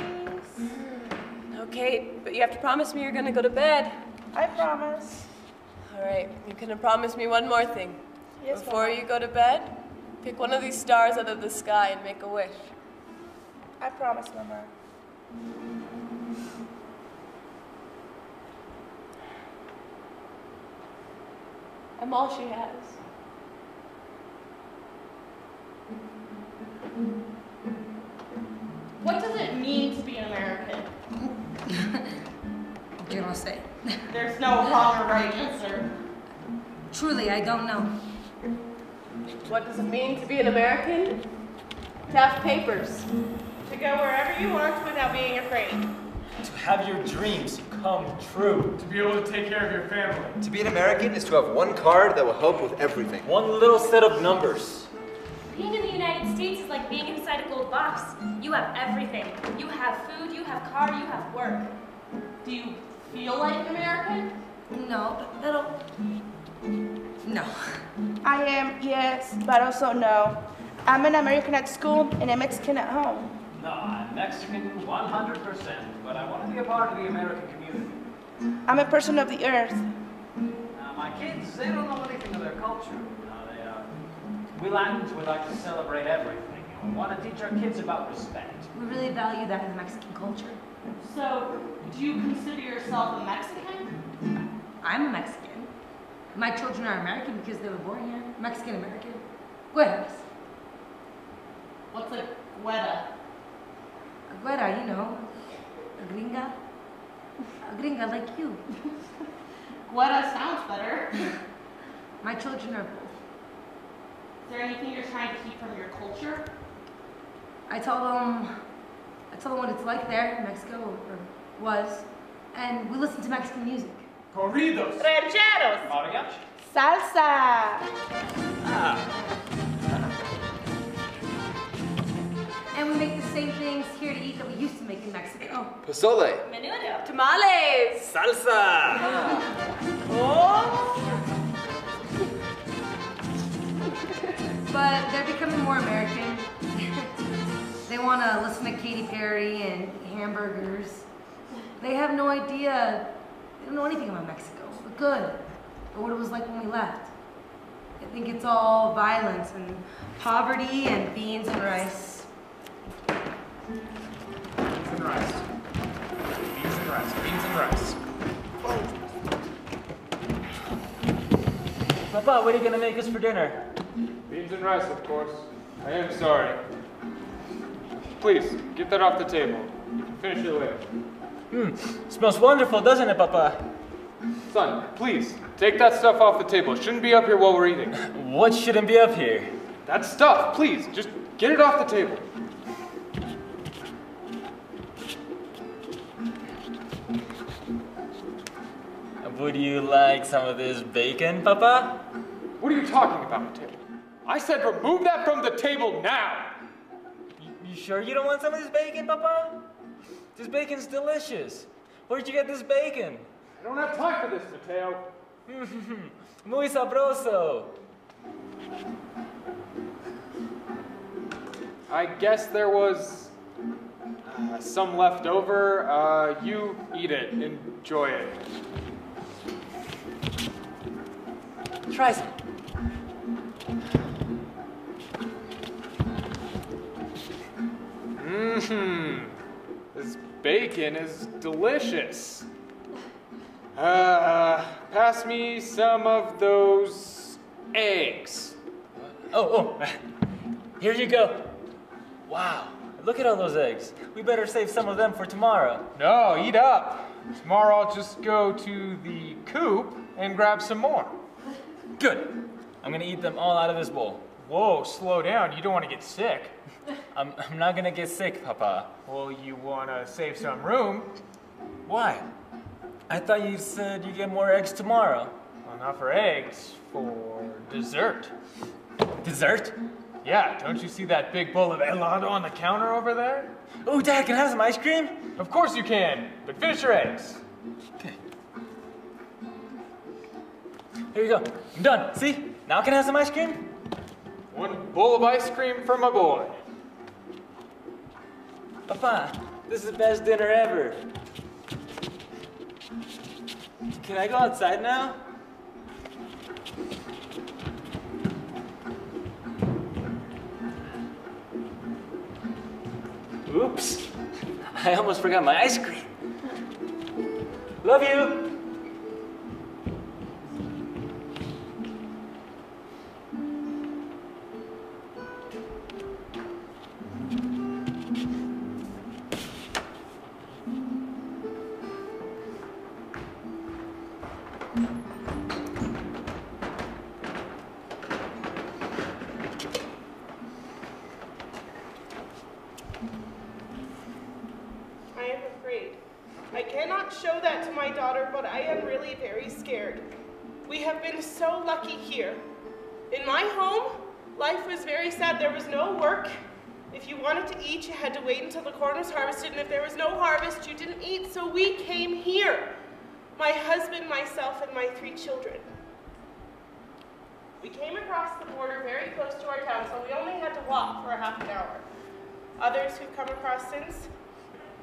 Okay, but you have to promise me you're gonna go to bed. I promise. All right, you can promise me one more thing. Yes, Before Mama. you go to bed, pick one of these stars out of the sky and make a wish. I promise, Mama. I'm all she has. What does it mean to be an American? Yo no sé. There's no wrong or right answer. Truly, I don't know. What does it mean to be an American? To have papers. To go wherever you want without being afraid. To have your dreams come true. To be able to take care of your family. To be an American is to have one card that will help with everything. One little set of numbers. Being in the United States is like being inside a gold box. You have everything. You have food, you have car, you have work. Do you feel like an American? No, pero... No. I am, yes, but also no. I'm an American at school and a Mexican at home. No, I'm Mexican 100%, but I want to be a part of the American community. I'm a person of the earth. Now, my kids, they don't know anything of their culture. We Latins, we like to celebrate everything. We want to teach our kids about respect. We really value that in the Mexican culture. So, do you consider yourself a Mexican? I'm a Mexican. My children are American because they were born here. Mexican-American. Güeras. What's a güera? A güera, you know. A gringa. A gringa like you. Güera sounds better. My children are both. Is there anything you're trying to keep from your culture? I tell them I tell them what it's like there in Mexico, or was, and we listen to Mexican music. Corridos. Rancheros. Mariachi. Salsa. And we make the same things here to eat that we used to make in Mexico. Pozole. Menudo. Tamales. Salsa. Oh. But they're becoming more American. They want to listen to Katy Perry and hamburgers. They have no idea, they don't know anything about Mexico, the good, or what it was like when we left. They think it's all violence and poverty and beans and rice. Beans and rice. Beans and rice. Beans and rice. Papa, what are you gonna make us for dinner? Beans and rice, of course. I am sorry. Please, get that off the table. You can finish it later. Smells wonderful, doesn't it, Papa? Son, please, take that stuff off the table. It shouldn't be up here while we're eating. What shouldn't be up here? That stuff, please, just get it off the table. Would you like some of this bacon, Papa? What are you talking about, the table? I said remove that from the table now! You sure you don't want some of this bacon, Papa? This bacon's delicious. Where'd you get this bacon? I don't have time for this, Mateo. Muy sabroso. I guess there was some left over. You eat it. Enjoy it. Try some. This bacon is delicious. Pass me some of those eggs. Oh, here you go. Wow, look at all those eggs. We better save some of them for tomorrow. No, eat up. Tomorrow I'll just go to the coop and grab some more. Good. I'm gonna eat them all out of this bowl. Whoa, slow down. You don't want to get sick. I'm not gonna get sick, Papa. Well, you want to save some room. Why? I thought you said you get more eggs tomorrow. Well, not for eggs, for dessert. Dessert? Yeah, don't you see that big bowl of helado on the counter over there? Oh, Dad, can I have some ice cream? Of course you can, but finish your eggs. Okay. Here you go. I'm done. See? Now can I have some ice cream? One bowl of ice cream for my boy. Papa, this is the best dinner ever. Can I go outside now? Oops. I almost forgot my ice cream. Love you. I cannot show that to my daughter, but I am really very scared. We have been so lucky here. In my home, life was very sad. There was no work. If you wanted to eat, you had to wait until the corn was harvested, and if there was no harvest, you didn't eat, so we came here. My husband, myself, and my 3 children. We came across the border very close to our town, so we only had to walk for a half an hour. Others who've come across since,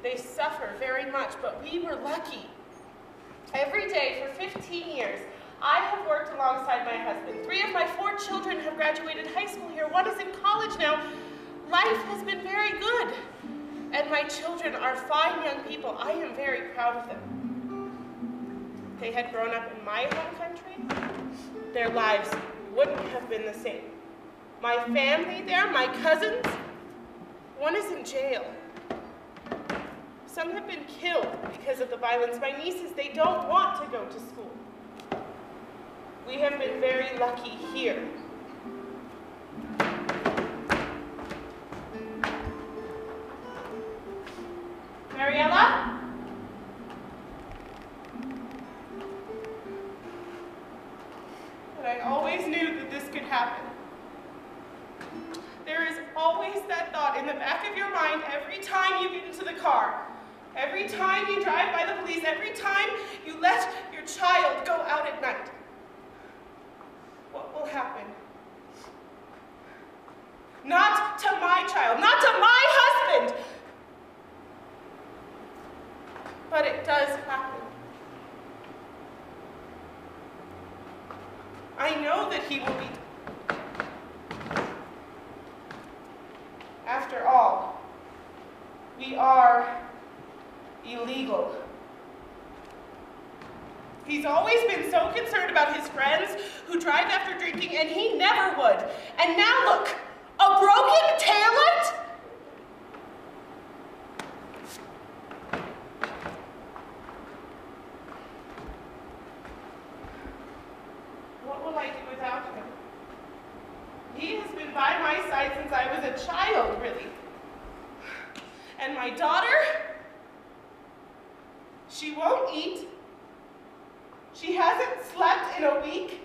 they suffer very much, but we were lucky. Every day for 15 years, I have worked alongside my husband. 3 of my 4 children have graduated high school here. 1 is in college now. Life has been very good. And my children are fine young people. I am very proud of them. If they had grown up in my home country, their lives wouldn't have been the same. My family there, my cousins, 1 is in jail. Some have been killed because of the violence. My nieces, they don't want to go to school. We have been very lucky here. Mariela? But I always knew that this could happen. There is always that thought in the back of your mind every time you get into the car, every time you drive by the police, every time you let your child go out at night. What will happen? Not to my child, not to my husband! But it does happen. I know that he will be. After all, we are illegal. He's always been so concerned about his friends who drive after drinking, and he never would. And now look, a broken taillight? What will I do without him? He has been by my side since I was a child, really. And my daughter, she won't eat. She hasn't slept in a week.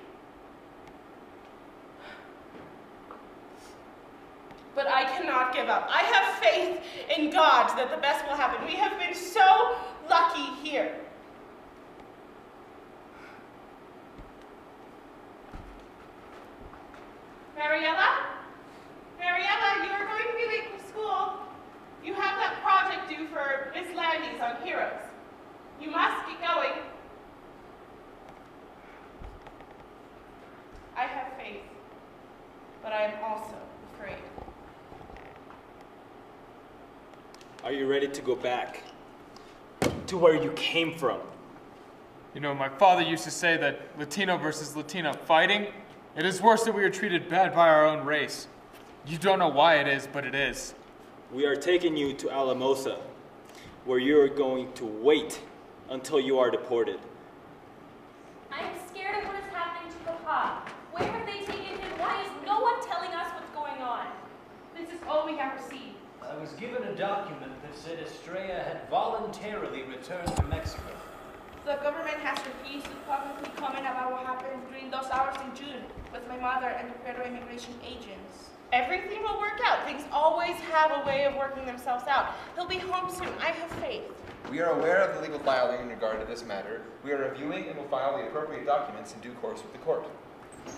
But I cannot give up. I have faith in God that the best will happen. We have been so lucky here. Mariela? Mariela, you are going to be late for school. You have that project due for Miss Landys on Heroes. You must get going. I have faith, but I am also afraid. Are you ready to go back to where you came from? You know, my father used to say that Latino versus Latina fighting, it is worse that we are treated bad by our own race. You don't know why it is, but it is. We are taking you to Alamosa, where you are going to wait until you are deported. I am scared of what is happening to Papa. Where have they taken him? Why is no one telling us what's going on? This is all we have received. I was given a document that said Estrella had voluntarily returned to Mexico. The government has refused to publicly comment about what happened during those hours in June with my mother and the federal immigration agents. Everything will work out. Things always have a way of working themselves out. He'll be home soon. I have faith. We are aware of the legal filing in regard to this matter. We are reviewing and will file the appropriate documents in due course with the court.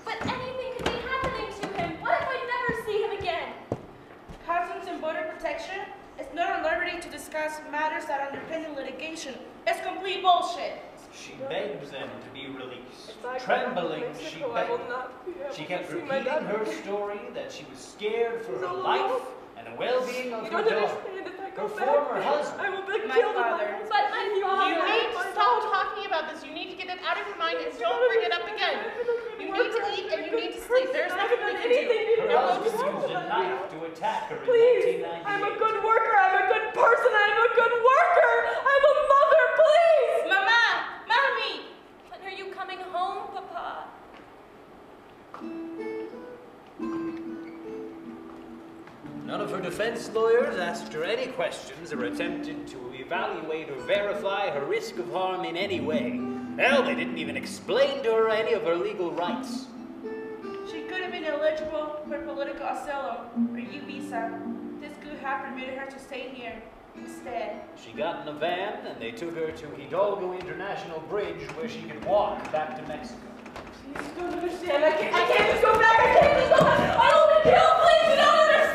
But anything could be happening to him. What if I never see him again? Customs and Border Protection is not at liberty to discuss matters that are pending litigation. It's complete bullshit. She begs them to be released. Trembling, she begged. She kept repeating her story that she was scared for her life and the well-being of her daughter. Her former husband. My father. But my father. You need to stop talking about this. You need to get it out of your mind and don't bring it up again. You need to eat and you need to sleep. There's nothing we can do. Her husband used a knife to attack her in Please, 1998. I'm a good worker. I'm a good person. I'm a good worker. I'm a mother. Please, Mama, Mommy. When are you coming home, Papa? None of her defense lawyers asked her any questions or attempted to evaluate or verify her risk of harm in any way. Hell, they didn't even explain to her any of her legal rights. She could have been eligible for political asylum or U visa. This could have permitted her to stay here instead. She got in a van and they took her to Hidalgo International Bridge where she could walk back to Mexico. please, you don't understand. I can't just go back. I can't just go back. I will be killed. Please, you don't understand.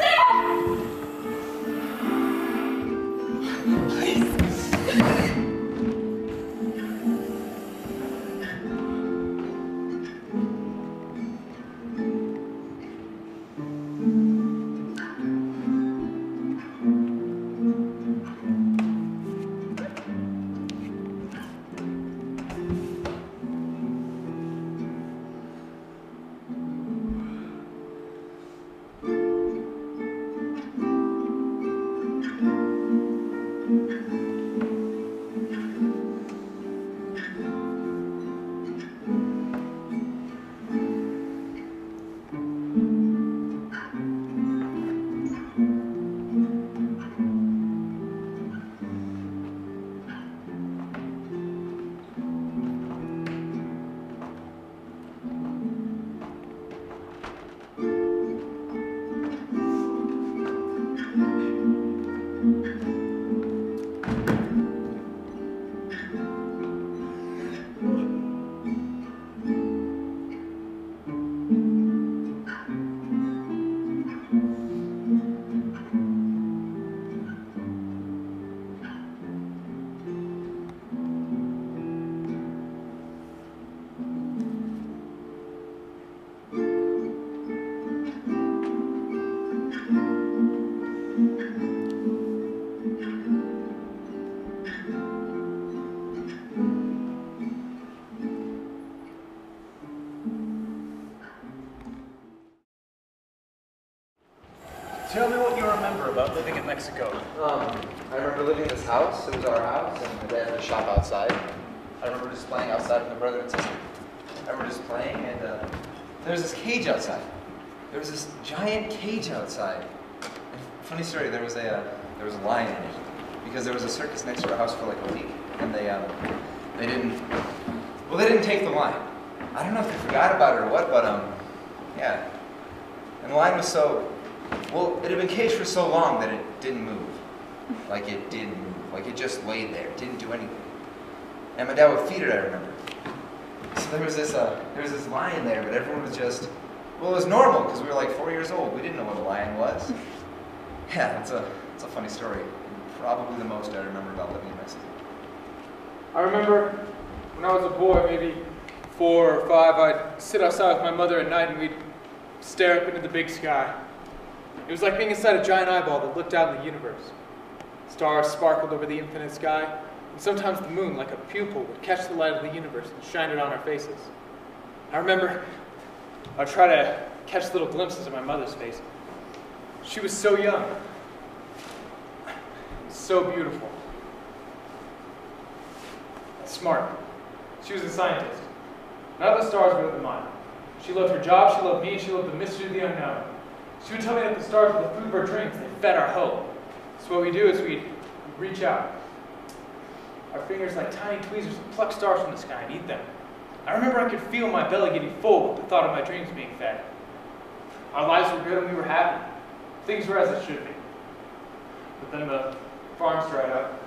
what you remember about living in Mexico. I remember living in this house. It was our house, and my dad had a shop outside. I remember just playing outside with my brother and sister. I remember just playing, and there was this cage outside. There was this giant cage outside. And funny story, there was a lion in it because there was a circus next to our house for like a week, and they didn't take the lion. I don't know if they forgot about it or what, but yeah. And the lion was it had been caged for so long that it didn't move. Like it didn't move. Like it just laid there. It didn't do anything. And my dad would feed it, I remember. So there was this lion there, but everyone was just, well, it was normal because we were like 4 years old. We didn't know what a lion was. Yeah, it's a funny story. Probably the most I remember about living in Mexico. I remember when I was a boy, maybe 4 or 5, I'd sit outside with my mother at night and we'd stare up into the big sky. It was like being inside a giant eyeball that looked out in the universe. Stars sparkled over the infinite sky, and sometimes the moon, like a pupil, would catch the light of the universe and shine it on our faces. I remember I'd try to catch little glimpses of my mother's face. She was so young, so beautiful, smart. She was a scientist. None of the stars were the mine. She loved her job, she loved me, and she loved the mystery of the unknown. She would tell me that the stars were the food of our dreams. They fed our hope. So what we do is we'd reach out. Our fingers like tiny tweezers would pluck stars from the sky and eat them. I remember I could feel my belly getting full with the thought of my dreams being fed. Our lives were good and we were happy. Things were as it should be. But then the farms dried up.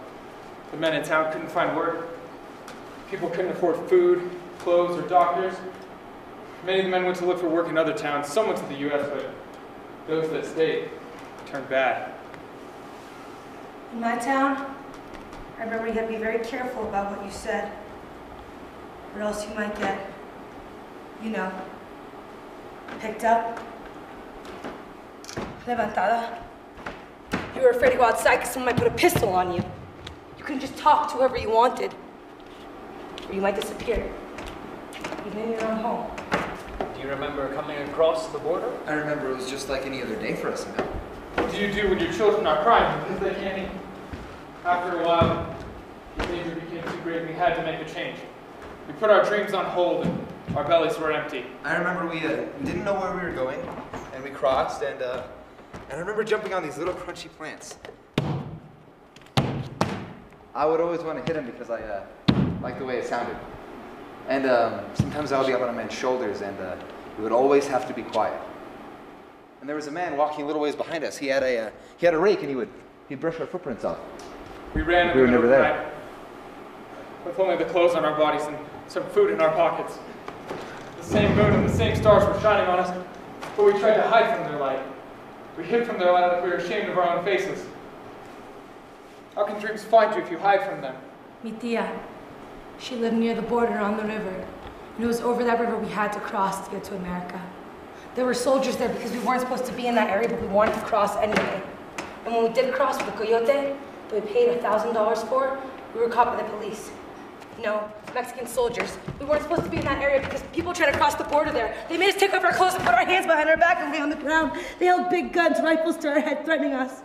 The men in town couldn't find work. People couldn't afford food, clothes, or doctors. Many of the men went to look for work in other towns. Some went to the U.S., but those that stayed turned bad. In my town, I remember you had to be very careful about what you said, or else you might get, picked up. Levantada. You were afraid to go outside because someone might put a pistol on you. You couldn't just talk to whoever you wanted, or you might disappear, even in your own home. Do you remember coming across the border? I remember it was just like any other day for us now. What do you do when your children are crying because they can't eat? After a while, the danger became too great and we had to make a change. We put our dreams on hold and our bellies were empty. I remember we didn't know where we were going, and we crossed, and I remember jumping on these little crunchy plants. I would always want to hit them because I liked the way it sounded. And sometimes I would be up on a man's shoulders, and we would always have to be quiet. And there was a man walking a little ways behind us. He had a rake, and he'd brush our footprints off. We ran in the middle of the night with only the clothes on our bodies and some food in our pockets. The same moon and the same stars were shining on us, but we tried to hide from their light. We hid from their light like we were ashamed of our own faces. How can dreams find you if you hide from them? Mi tia, she lived near the border on the river, and it was over that river we had to cross to get to America. There were soldiers there because we weren't supposed to be in that area, but we wanted to cross anyway. And when we did cross with the coyote that we paid $1,000 for, we were caught by the police. No, Mexican soldiers. We weren't supposed to be in that area because people tried to cross the border there. They made us take off our clothes and put our hands behind our back and lay on the ground. They held big guns, rifles to our head, threatening us.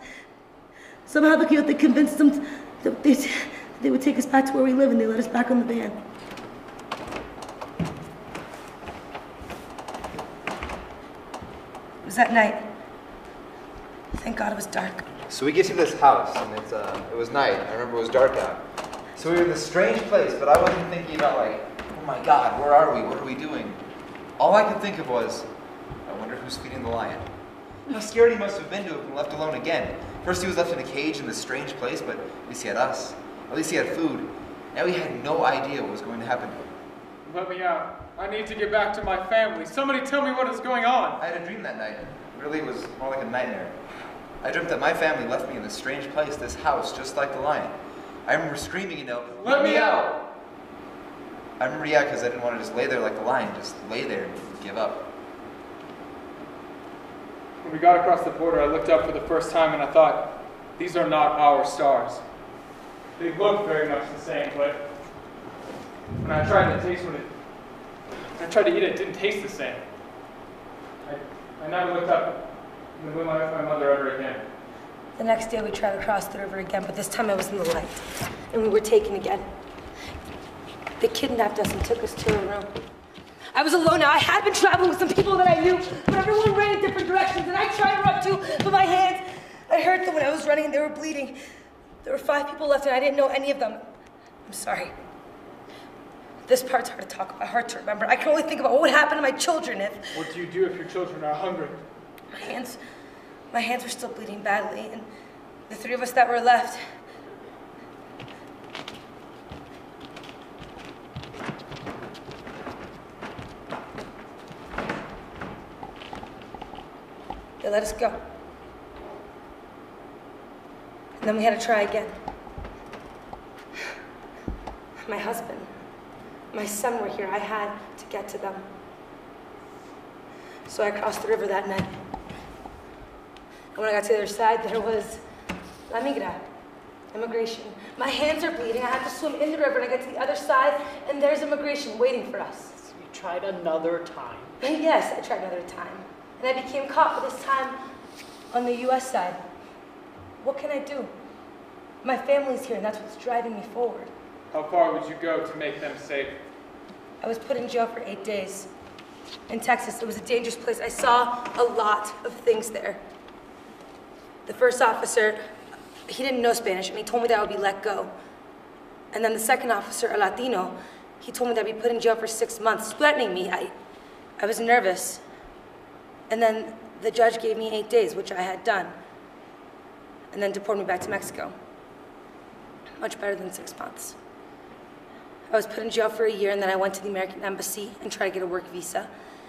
Somehow the coyote convinced them that they would take us back to where we live, and they let us back on the van. It was that night. Thank God it was dark. So we get to this house, and it was night. I remember it was dark out. So we were in this strange place, but I wasn't thinking about like, oh my God, where are we? What are we doing? All I could think of was, I wonder who's feeding the lion. How scared he must have been to have been left alone again. First he was left in a cage in this strange place, but at least he had us. At least he had food. Now he had no idea what was going to happen to him. Let me out. I need to get back to my family. Somebody tell me what is going on. I had a dream that night. Really, it was more like a nightmare. I dreamt that my family left me in this strange place, this house, just like the lion. I remember screaming, let me out! I remember, because I didn't want to just lay there like the lion, just lay there and give up. When we got across the border, I looked up for the first time and I thought, these are not our stars. They look very much the same, but when I tried to eat it, it didn't taste the same. I never looked up Then will I ask my mother ever again? The next day we tried to cross the river again, but this time I was in the light, and we were taken again. They kidnapped us and took us to a room. I was alone now. I had been traveling with some people that I knew, but everyone ran in different directions, and I tried to run too, but my hands, I hurt them when I was running, and they were bleeding. There were 5 people left, and I didn't know any of them. I'm sorry. This part's hard to talk about, hard to remember. I can only think about what would happen to my children if... What do you do if your children are hungry? My hands were still bleeding badly, and the 3 of us that were left... They let us go. And then we had to try again. My husband, my son were here. I had to get to them. So I crossed the river that night. And when I got to the other side, there was La Migra, immigration. My hands are bleeding. I had to swim in the river, and I got to the other side, and there's immigration waiting for us. So you tried another time? Yes, I tried another time. And I became caught, but this time on the U.S. side. What can I do? My family's here, and that's what's driving me forward. How far would you go to make them safe? I was put in jail for 8 days. In Texas, it was a dangerous place. I saw a lot of things there. The first officer, he didn't know Spanish, and he told me that I would be let go. And then the second officer, a Latino, he told me that I'd be put in jail for 6 months, threatening me. I was nervous. And then the judge gave me 8 days, which I had done, and then deported me back to Mexico. Much better than 6 months. I was put in jail for a year, and then I went to the American Embassy and tried to get a work visa.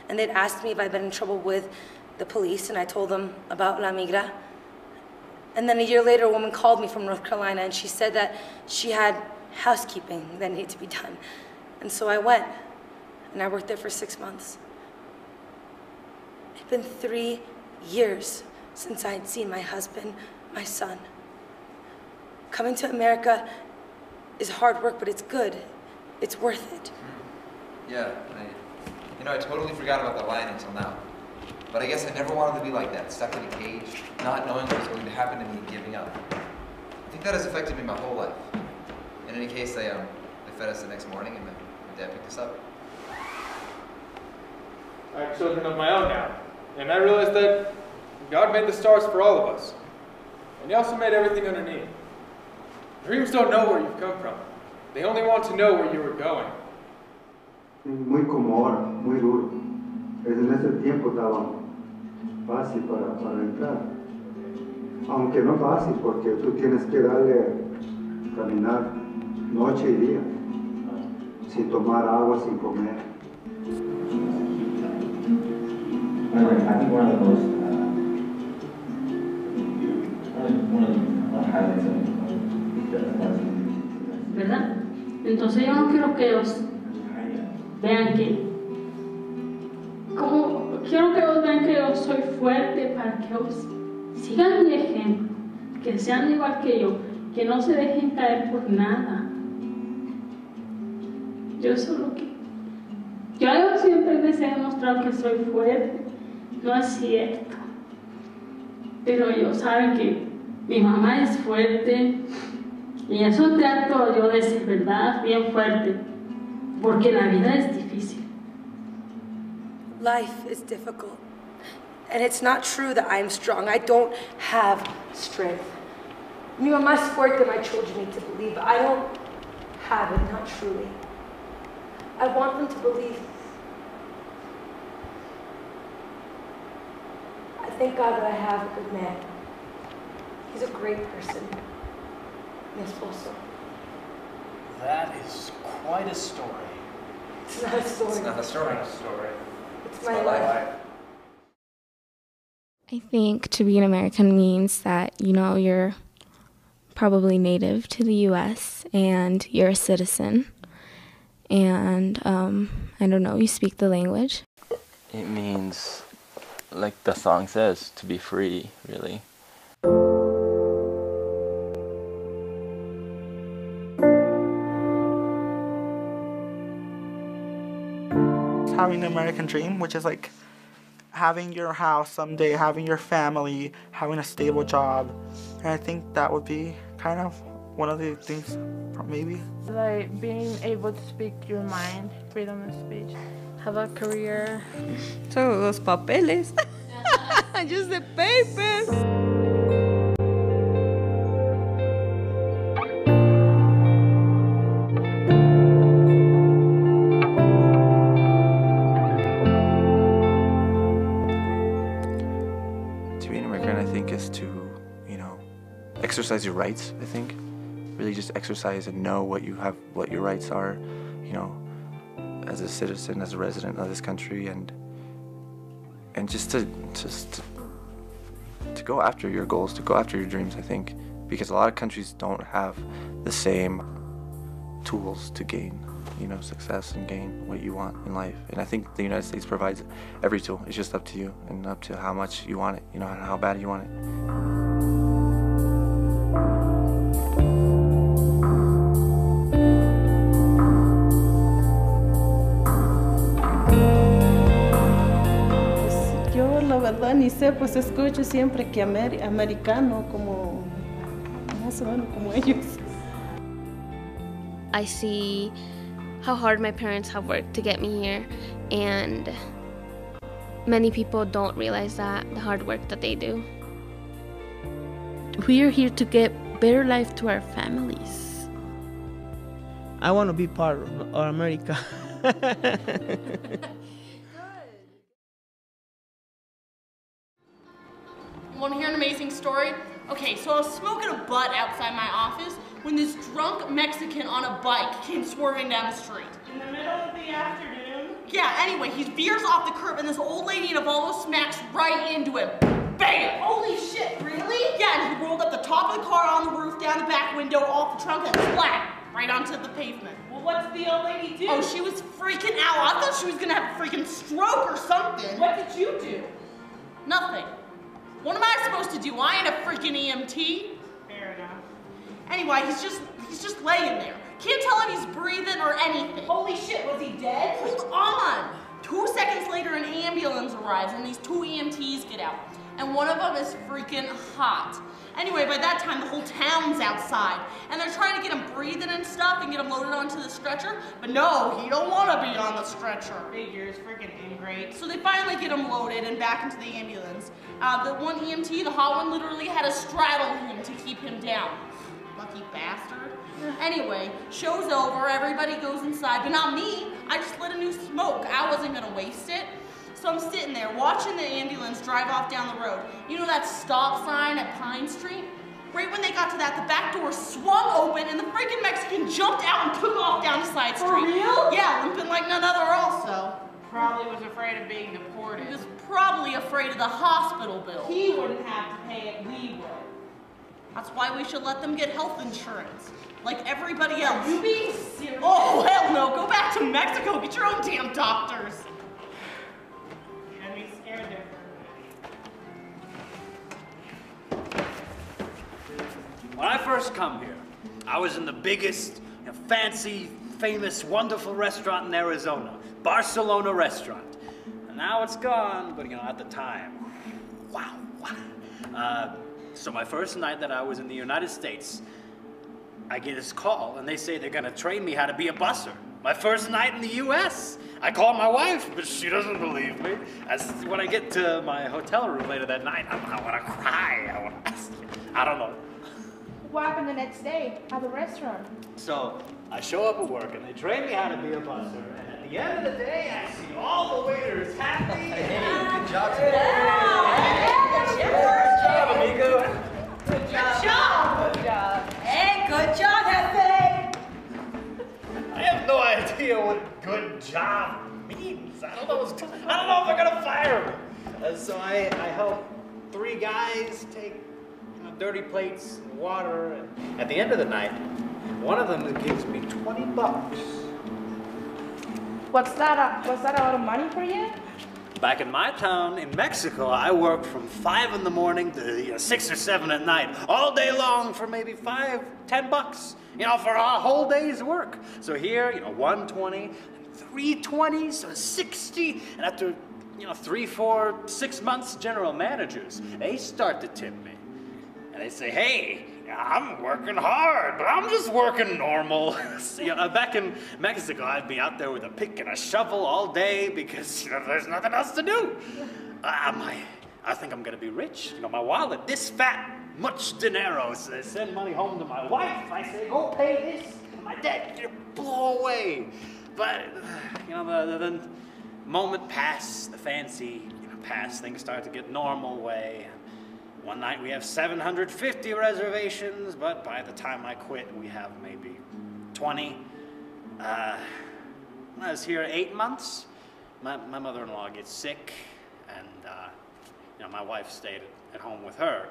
And they'd asked me if I'd been in trouble with the police, and I told them about La Migra. And then a year later, a woman called me from North Carolina, and she said that she had housekeeping that needed to be done. And so I went, and I worked there for 6 months. It'd been 3 years since I had seen my husband, my son. Coming to America is hard work, but it's good. It's worth it. Yeah, I totally forgot about the line until now. But I guess I never wanted to be like that, stuck in a cage, not knowing what was going to happen to me and giving up. I think that has affected me my whole life. In any case, they fed us the next morning, and my dad picked us up. I have children of my own now, and I realized that God made the stars for all of us. And He also made everything underneath. Dreams don't know where you've come from. They only want to know where you were going. Muy como ahora, muy duro. En ese tiempo estaba fácil para entrar. Aunque no fácil, porque tú tienes que darle caminar noche y día, sin tomar agua, sin comer. I think one of the most, one of the highlights of the ¿Verdad? Entonces yo no quiero que ellos vean quiero que ellos vean que yo soy fuerte para que ellos sigan mi ejemplo, que sean igual que yo, que no se dejen caer por nada. Yo siempre les he demostrado que soy fuerte, no es cierto, pero ellos saben que mi mamá es fuerte. Y eso trato yo de ser verdad, bien fuerte, porque la vida es difícil. Life is difficult. And it's not true that I'm strong. I don't have strength. Mi mamá es fuerte, my children need to believe, but I don't have it, not truly. I want them to believe. I thank God that I have a good man. He's a great person. Mi esposo. That is quite a story. It's not a story. It's not a story. It's my life. I think to be an American means that, you're probably native to the U.S. and you're a citizen. And, I don't know, you speak the language. It means, like the song says, to be free, really. Having an American dream, which is like having your house someday, having your family, having a stable job. And I think that would be kind of one of the things, maybe. Like being able to speak your mind, freedom of speech. Have a career. Todos los papeles. Just the papers. To be an immigrant, I think, is to, exercise your rights, I think. Really just exercise and know what you have, what your rights are, as a citizen, as a resident of this country, and just to go after your goals, to go after your dreams, I think. Because a lot of countries don't have the same tools to gain, success and gain what you want in life. And I think the United States provides every tool. It's just up to you and up to how much you want it, and how bad you want it. Yo la verdad ni sé, pues escucho siempre que americano como más o menos como ellos. I see how hard my parents have worked to get me here, and many people don't realize that, the hard work that they do. We are here to get better life to our families. I want to be part of our America. Want to hear an amazing story? Okay, so I was smoking a butt outside my office when this drunk Mexican on a bike came swerving down the street. In the middle of the afternoon? Yeah, anyway, he veers off the curb and this old lady in a Volvo smacks right into him. Bam! Holy shit, really? Yeah, and he rolled up the top of the car, on the roof, down the back window, off the trunk, and splat! Right onto the pavement. Well, what's the old lady do? Oh, she was freaking out. I thought she was gonna have a freaking stroke or something. What did you do? Nothing. What am I supposed to do? I ain't a freaking EMT. Fair enough. Anyway, he's just laying there. Can't tell if he's breathing or anything. Holy shit, was he dead? Hold on. 2 seconds later, an ambulance arrives and these 2 EMTs get out. And one of them is freaking hot. Anyway, by that time, the whole town's outside. And they're trying to get him breathing and stuff and get him loaded onto the stretcher. But no, he don't want to be on the stretcher. Figures, freaking ingrate. So they finally get him loaded and back into the ambulance. The one EMT, the hot one, literally had to straddle him to keep him down. Lucky bastard. Anyway, show's over, everybody goes inside, but not me. I just lit a new smoke. I wasn't gonna waste it. So I'm sitting there watching the ambulance drive off down the road. You know that stop sign at Pine Street? Right when they got to that, the back door swung open and the freaking Mexican jumped out and took off down the side street. For real? Yeah, limping like none other also. Probably was afraid of being deported. He was probably afraid of the hospital bill. He wouldn't have to pay it, we would. That's why we should let them get health insurance. Like everybody else. Are you being serious? Oh, hell no. Go back to Mexico. Get your own damn doctors. You had me scared there for a minute. When I first come here, I was in the biggest, fancy, famous, wonderful restaurant in Arizona, Barcelona restaurant. And now it's gone, but at the time, wow. So my first night that I was in the United States, I get this call and they say they're gonna train me how to be a busser. My first night in the US. I call my wife, but she doesn't believe me. When I get to my hotel room later that night, I wanna cry. I don't know. What happened the next day at the restaurant? So I show up at work and they train me how to be a busser. And at the end of the day, I see all the waiters happy. Hey, good job today. Good job, amigo. Good job. Good job. Hey, good job, Hefe. I have no idea what good job means. I don't know if they're gonna fire me. So I help 3 guys take dirty plates and water. And at the end of the night, one of them gives me $20. Was that a lot of money for you? Back in my town in Mexico, I worked from 5 in the morning to 6 or 7 at night, all day long for maybe $5, $10, for a whole day's work. So here, $120, $320, so $60, and after 3, 4, 6 months general managers, they start to tip me. And they say, hey, I'm working hard, but I'm just working normal. Back in Mexico, I'd be out there with a pick and a shovel all day because there's nothing else to do. I think I'm gonna be rich. My wallet, this fat, much dinero. So I send money home to my wife. I say, go pay this. My debt, blow away. But, the moment pass, the fancy, pass, things start to get normal way. One night we have 750 reservations, but by the time I quit, we have maybe 20. When I was here 8 months, my mother-in-law gets sick, and my wife stayed at home with her.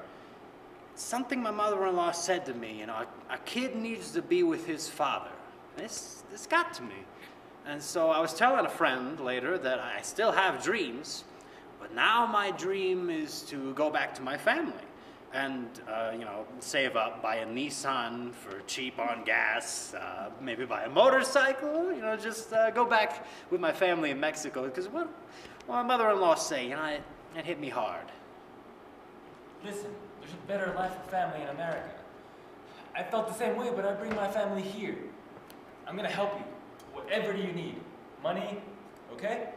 Something my mother-in-law said to me, a kid needs to be with his father. This got to me. And so I was telling a friend later that I still have dreams, but now my dream is to go back to my family and, save up, buy a Nissan for cheap on gas, maybe buy a motorcycle, just go back with my family in Mexico. Because what my mother-in-law say, it hit me hard. Listen, there's a better life for family in America. I felt the same way, but I bring my family here. I'm gonna help you. Whatever do you need? Money? Okay?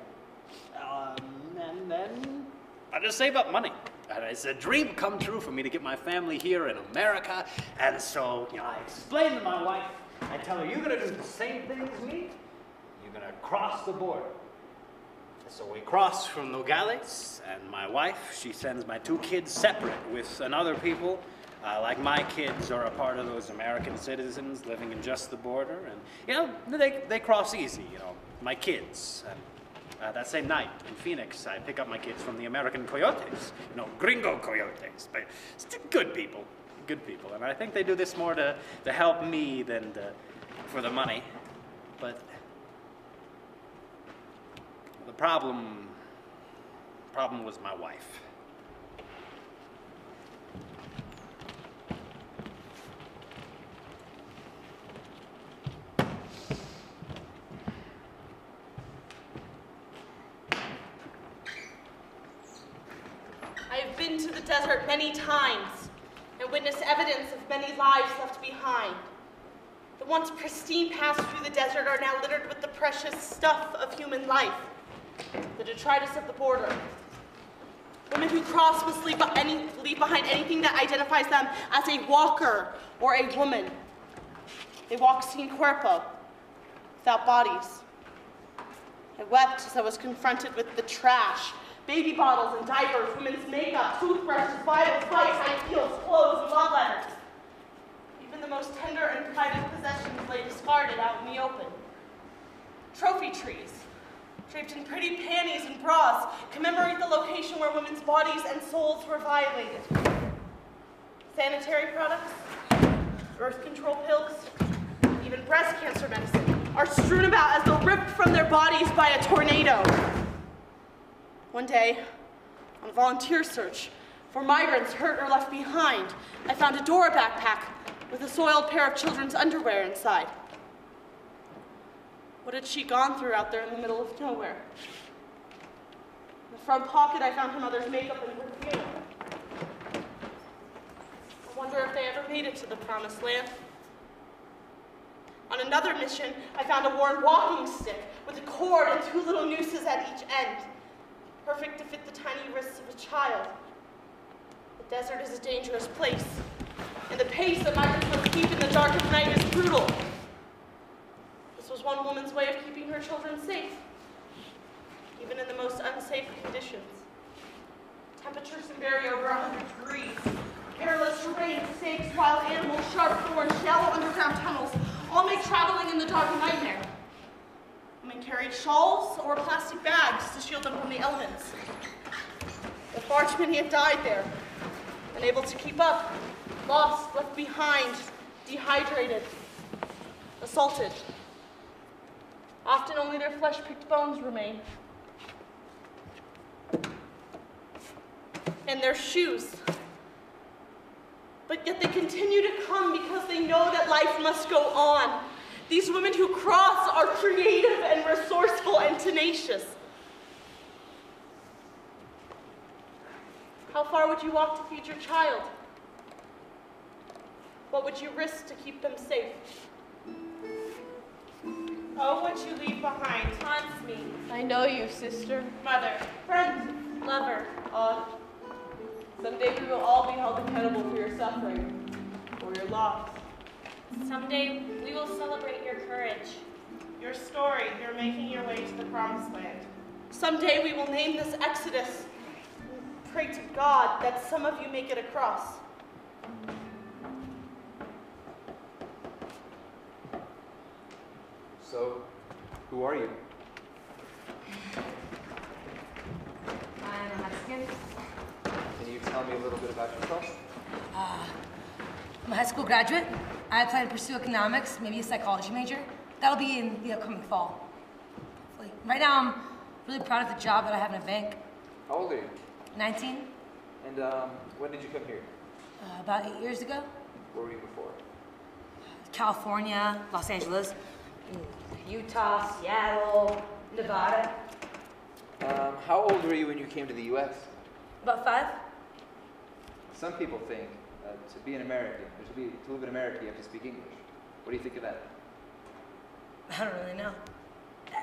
And then I just save up money. And it's a dream come true for me to get my family here in America. And so, I explain to my wife, I tell her, you're gonna do the same thing as me. You're gonna cross the border. So we cross from Nogales, and my wife, she sends my 2 kids separate with another people. Like my kids are a part of those American citizens living in just the border. And, they cross easy, my kids. And that same night in Phoenix, I pick up my kids from the American coyotes, gringo coyotes. But still good people. And I think they do this more to help me than for the money. But the problem was my wife. I have been to the desert many times and witnessed evidence of many lives left behind. The once pristine paths through the desert are now littered with the precious stuff of human life. The detritus of the border. Women who cross must leave behind anything that identifies them as a walker or a woman. They walk sin cuerpo, without bodies. I wept as I was confronted with the trash, baby bottles and diapers, women's makeup, toothbrushes, Bibles, pipes, high heels, clothes, and love letters. Even the most tender and private possessions lay discarded out in the open. Trophy trees, draped in pretty panties and bras, commemorate the location where women's bodies and souls were violated. Sanitary products, birth control pills, even breast cancer medicine are strewn about as though ripped from their bodies by a tornado. One day, on a volunteer search for migrants hurt or left behind, I found a Dora backpack with a soiled pair of children's underwear inside. What had she gone through out there in the middle of nowhere? In the front pocket, I found her mother's makeup and perfume. I wonder if they ever made it to the promised land. On another mission, I found a worn walking stick with a cord and 2 little nooses at each end, perfect to fit the tiny wrists of a child. The desert is a dangerous place, and the pace that migrants must keep in the dark of night is brutal. This was one woman's way of keeping her children safe, even in the most unsafe conditions. Temperatures can vary over 100 degrees. Perilous terrain, snakes, wild animals, sharp thorns, shallow underground tunnels, all make traveling in the dark a nightmare. Women carried shawls or plastic bags to shield them from the elements. But far too many have died there, unable to keep up, lost, left behind, dehydrated, assaulted. Often only their flesh-picked bones remain. And their shoes. But yet they continue to come because they know that life must go on. These women who cross are creative and resourceful and tenacious. far would you walk to feed your child? What would you risk to keep them safe? Oh, what you leave behind haunts me. I know you, sister. Mother. Friend. Lover. Someday we will all be held accountable for your suffering, or your loss. Someday we will celebrate your courage. Your story, you're making your way to the promised land. Someday we will name this Exodus. Pray to God that some of you make it across. So, who are you? I'm a Mexican. Can you tell me a little bit about yourself? I'm a high school graduate. I plan to pursue economics, maybe a psychology major. That'll be in the upcoming fall. Hopefully. Right now, I'm really proud of the job that I have in a bank. How old are you? 19. And when did you come here? About 8 years ago. Where were you before? California, Los Angeles, Utah, Seattle, Nevada. How old were you when you came to the U.S.? About 5. Some people think to be an American, or to live in America, you have to speak English. What do you think of that? I don't really know.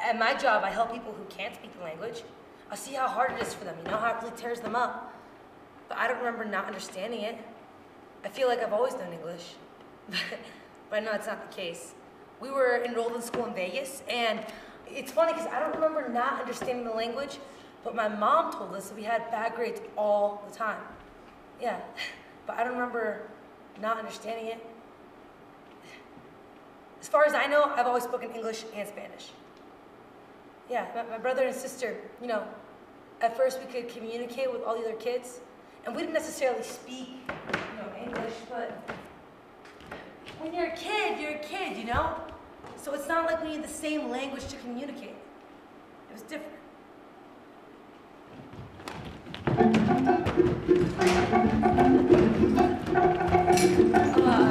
At my job, I help people who can't speak the language. I see how hard it is for them, you know, how it really tears them up. But I don't remember not understanding it. I feel like I've always known English. But I know it's not the case. We were enrolled in school in Vegas, and it's funny because I don't remember not understanding the language, but my mom told us that we had bad grades all the time. Yeah, but I don't remember not understanding it. As far as I know, I've always spoken English and Spanish. Yeah, my brother and sister, you know, at first we could communicate with all the other kids, and we didn't necessarily speak, you know, English, but when you're a kid, you know? So it's not like we need the same language to communicate. It was different.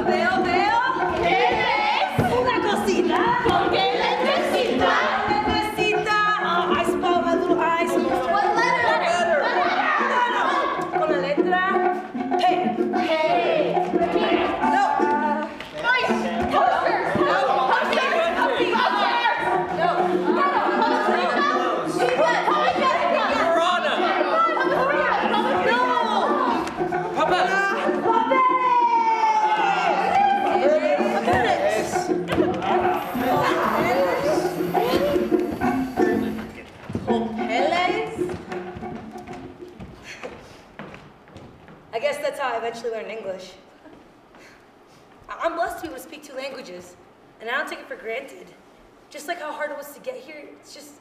Veo. ¿Qué es? Una cosita. ¿Con qué letrecita? I spell my little eyes. What letter? No. Con la letra P. No. Posters! I guess that's how I eventually learned English. I'm blessed to be able to speak 2 languages, and I don't take it for granted. Just like how hard it was to get here, it's just,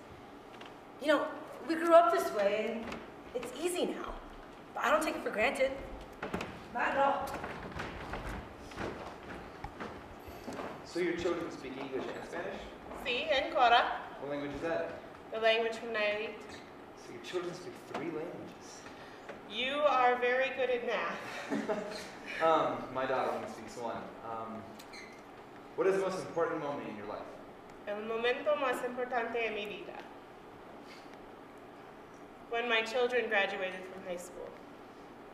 you know, we grew up this way, and it's easy now. But I don't take it for granted. Not at all. So your children speak English and Spanish? Sí, en Cora, What language is that? the language from Nayarit. So your children speak 3 languages? You are very good at math. My daughter only speaks 1. What is the most important moment in your life? El momento más importante de mi vida. When my children graduated from high school.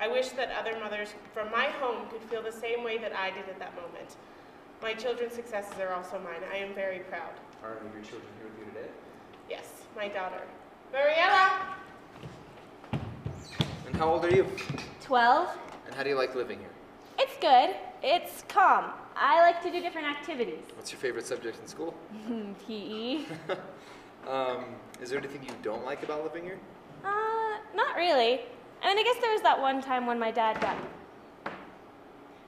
I wish that other mothers from my home could feel the same way that I did at that moment. My children's successes are also mine. I am very proud. Are any of your children here with you today? Yes, my daughter. Mariella! And how old are you? 12. And how do you like living here? It's good. It's calm. I like to do different activities. What's your favorite subject in school? PE. Is there anything you don't like about living here? Not really. I mean, I guess there was that one time when my dad got...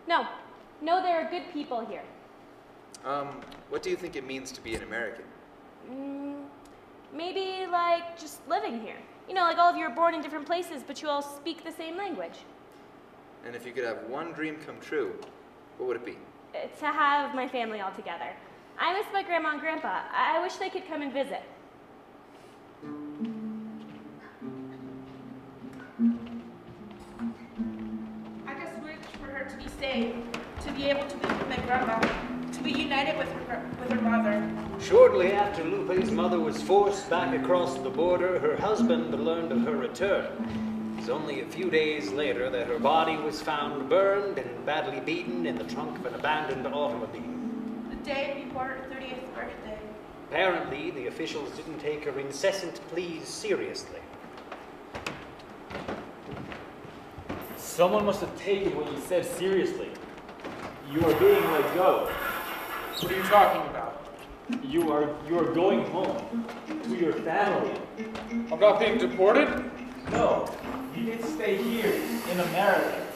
No, there are good people here. What do you think it means to be an American? Maybe, like, just living here. You know, like all of you are born in different places, but you all speak the same language. And if you could have one dream come true, what would it be? To have my family all together. I miss my grandma and grandpa. I wish they could come and visit. I just wish for her to be safe, to be able to be with my grandma, to be united with her mother. Shortly after Lupe's mother was forced back across the border, her husband learned of her return. was only a few days later that her body was found burned and badly beaten in the trunk of an abandoned automobile. The day before her 30th birthday. Apparently, the officials didn't take her incessant pleas seriously. Someone must have taken what you said seriously. You are being let go. What are you talking about? You are going home to your family. I'm not being deported? No, you get to stay here in America.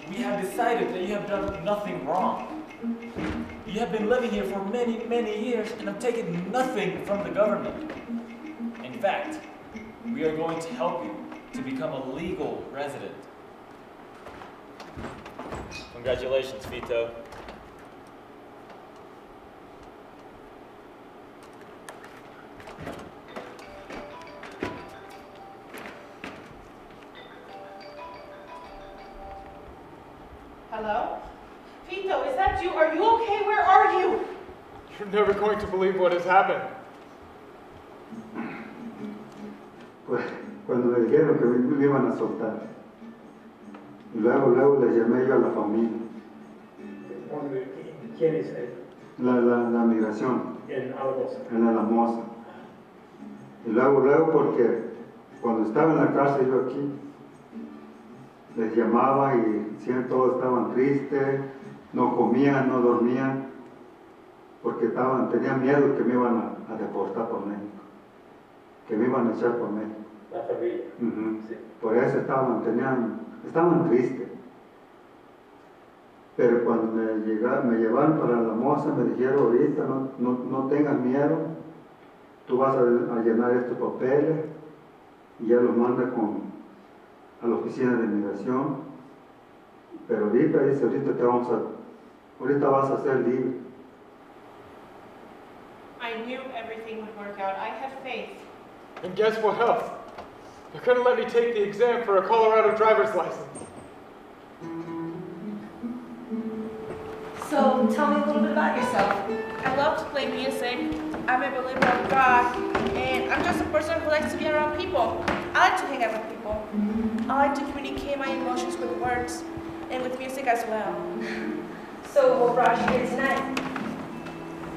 We have decided that you have done nothing wrong. You have been living here for many, many years and have taken nothing from the government. In fact, we are going to help you to become a legal resident. Congratulations, Vito. Hello? Vito, is that you? Are you okay? Where are you? You're never going to believe what has happened. Cuando me dijeron que me iban a soltar, y luego les llamé yo a la familia. ¿Quién es él? La migración. En Alamosa. En Alamosa. Y luego porque cuando estaba en la cárcel yo aquí, les llamaba y siempre todos estaban tristes, no comían, no dormían, porque tenían miedo que me iban a deportar por México, que me iban a echar por México. La familia. Sí. Por eso estaban tristes. Pero cuando me llevaron para la moza, me dijeron, ahorita no tengas miedo, tú vas a llenar estos papeles y ya los manda a la oficina de migración. Pero ahorita vas a ser libre. I knew everything would work out. I had faith. And guess what else? They're going to let me take the exam for a Colorado driver's license. So, tell me a little bit about yourself. I love to play music. I'm a believer of God. And I'm just a person who likes to be around people. I like to hang out with people. I like to communicate my emotions with words and with music as well. So, what brought you here tonight?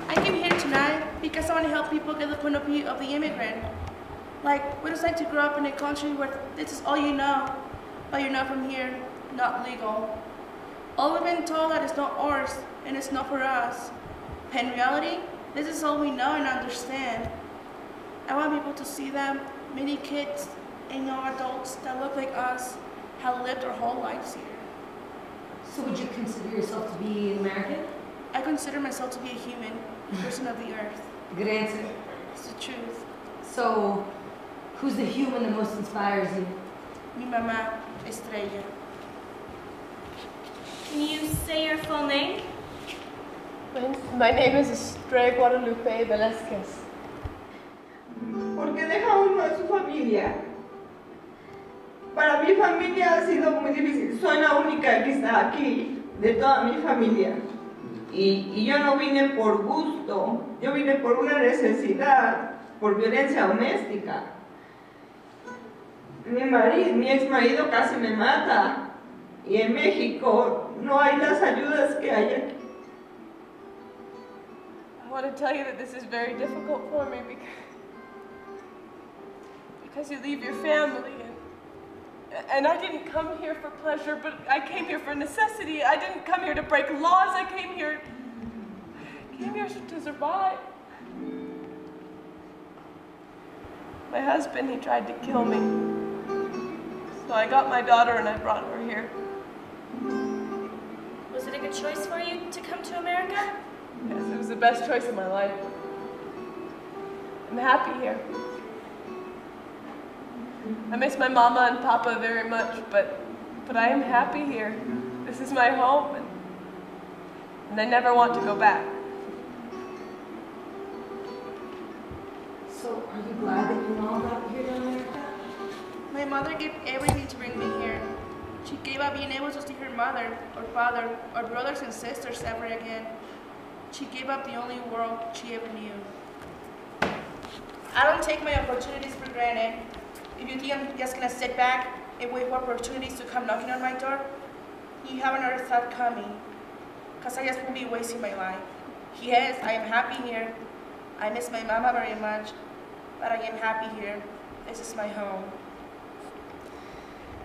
I came here tonight because I want to help people get the point of view of the immigrant. Like, what it's like to grow up in a country where this is all you know, but you're not from here, not legal. All we've been told that it's not ours, and it's not for us. But in reality, this is all we know and understand. I want people to see them, many kids and young adults that look like us, have lived their whole lives here. So would you consider yourself to be an American? I consider myself to be a human, a person of the earth. Good answer. It's the truth. So, who's the human that most inspires you? Mi mamá, Estrella. Can you say your full name? My name is Estrella Guadalupe Velázquez. ¿Por qué deja uno a su familia? Para mi familia ha sido muy difícil. Soy la única que está aquí de toda mi familia. Y yo no vine por gusto, yo vine por una necesidad, por violencia doméstica. Mi ex marido casi me mata. Y en México no hay las ayudas que hay aquí. I want to tell you that this is very difficult for me because you leave your family and I didn't come here for pleasure, but I came here for necessity. I didn't come here to break laws. I came here to survive. My husband, he tried to kill me. So I got my daughter and I brought her here. Was it a good choice for you to come to America? Yes, it was the best choice of my life. I'm happy here. I miss my mama and papa very much, but I am happy here. This is my home, and I never want to go back. So, are you glad that your mom brought you here to America? My mother gave everything to bring me here. She gave up being able to see her mother, or father, or brothers and sisters ever again. She gave up the only world she ever knew. I don't take my opportunities for granted. If you think I'm just gonna sit back and wait for opportunities to come knocking on my door, you have another thought coming, because I just won't be wasting my life. Yes, I am happy here. I miss my mama very much, but I am happy here. This is my home.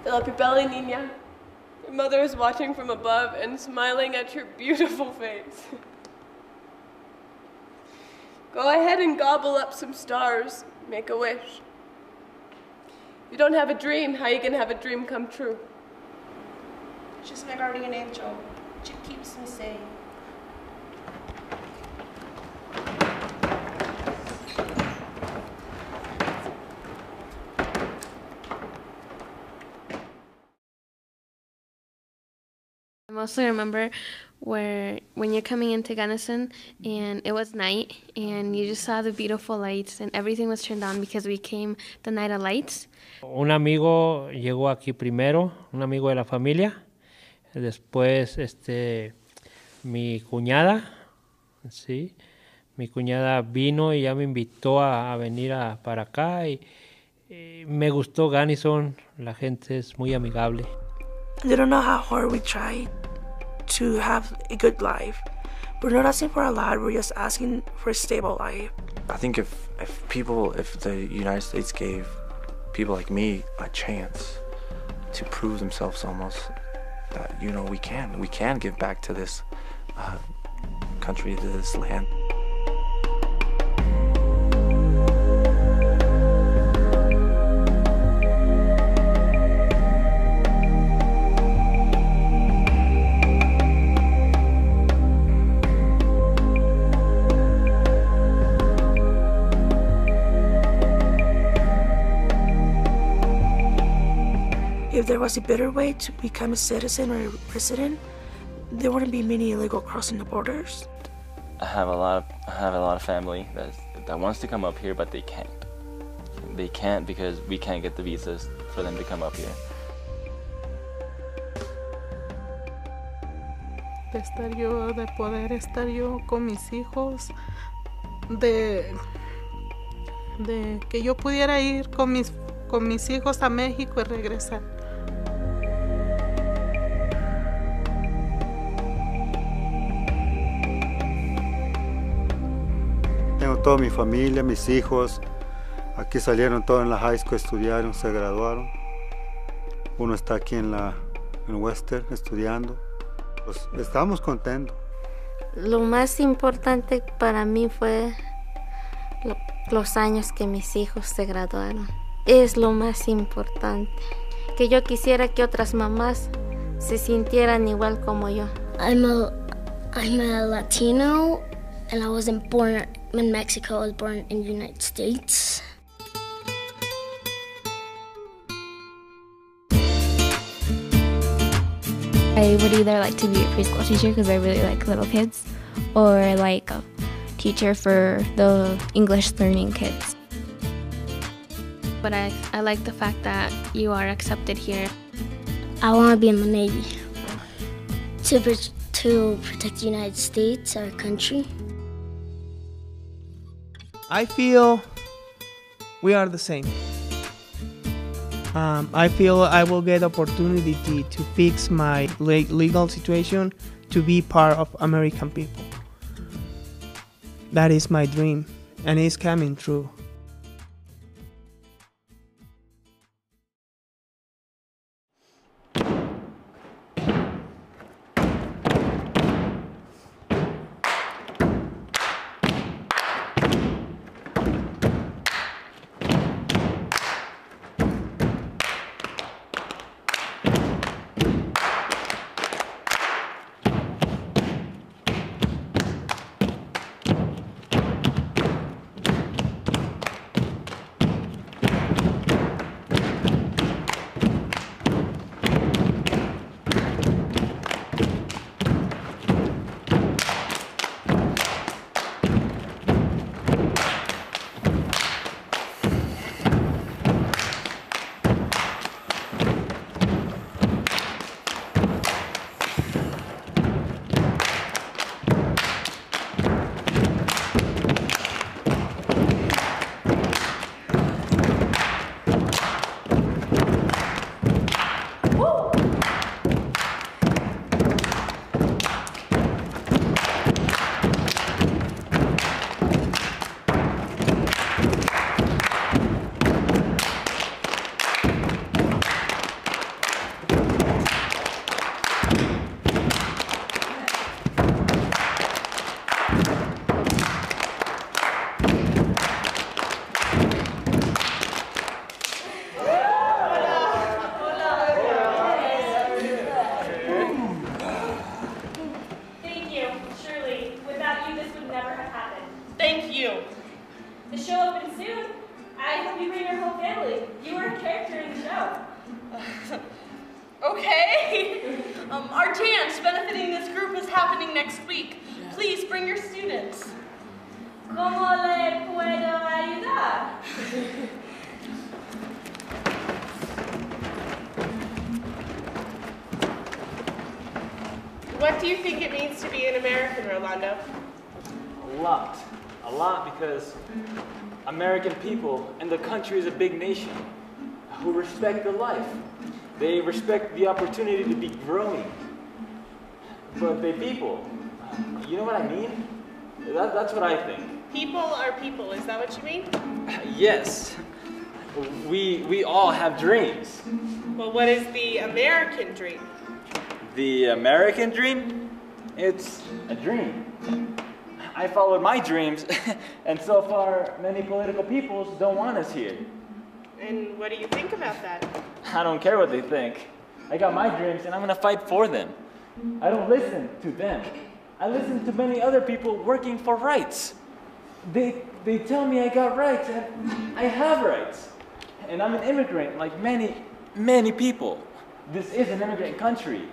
De la pipelli, niña. Your mother is watching from above and smiling at your beautiful face. Go ahead and gobble up some stars. Make a wish. If you don't have a dream, how are you going to have a dream come true? She's my guardian angel. She keeps me safe. I mostly remember when you're coming into Gunnison and it was night and you just saw the beautiful lights and everything was turned on because we came the night of lights. Un amigo llegó aquí primero, un amigo de la familia. Después mi cuñada, sí, mi cuñada vino y ya me invitó a venir para acá y me gustó Gunnison, la gente es muy amigable. They don't know how hard we try to have a good life. We're not asking for a lot, we're just asking for a stable life. I think if the United States gave people like me a chance to prove themselves almost, that, you know, we can give back to this country, to this land. If there was a better way to become a citizen or a resident, there wouldn't be many illegal crossing the borders. I have a lot of family that wants to come up here, but they can't. They can't because we can't get the visas for them to come up here. De poder estar yo con mis hijos, de que yo pudiera ir con mis hijos a México y regresar. Tengo toda mi familia, mis hijos. Aquí salieron todos en la high school, estudiaron, se graduaron. Uno está aquí en Western estudiando. Pues estamos contentos. Lo más importante para mí fue los años que mis hijos se graduaron. Es lo más importante. Que yo quisiera que otras mamás se sintieran igual como yo. I'm a Latino, and I wasn't born in Mexico. I was born in the United States. I would either like to be a preschool teacher because I really like little kids, or like a teacher for the English learning kids. But I like the fact that you are accepted here. I want to be in the Navy to protect the United States, our country. I feel we are the same. I feel I will get opportunity to fix my legal situation to be part of American people. That is my dream, and it's coming true. The show opens soon. I hope you bring your whole family. You are a character in the show. Okay. Our dance benefiting this group is happening next week. Please bring your students. ¿Cómo le puedo ayudar? What do you think it means to be an American, Rolando? A lot. A lot, because American people and the country is a big nation who respect the life. They respect the opportunity to be growing. But they people, you know what I mean? That's what I think. People are people, is that what you mean? Yes. We all have dreams. Well, what is the American dream? The American dream? It's a dream. I followed my dreams, and so far, many political peoples don't want us here. And what do you think about that? I don't care what they think. I got my dreams, and I'm gonna fight for them. I don't listen to them. I listen to many other people working for rights. They tell me I got rights, and I have rights. And I'm an immigrant like many people. This is an immigrant country.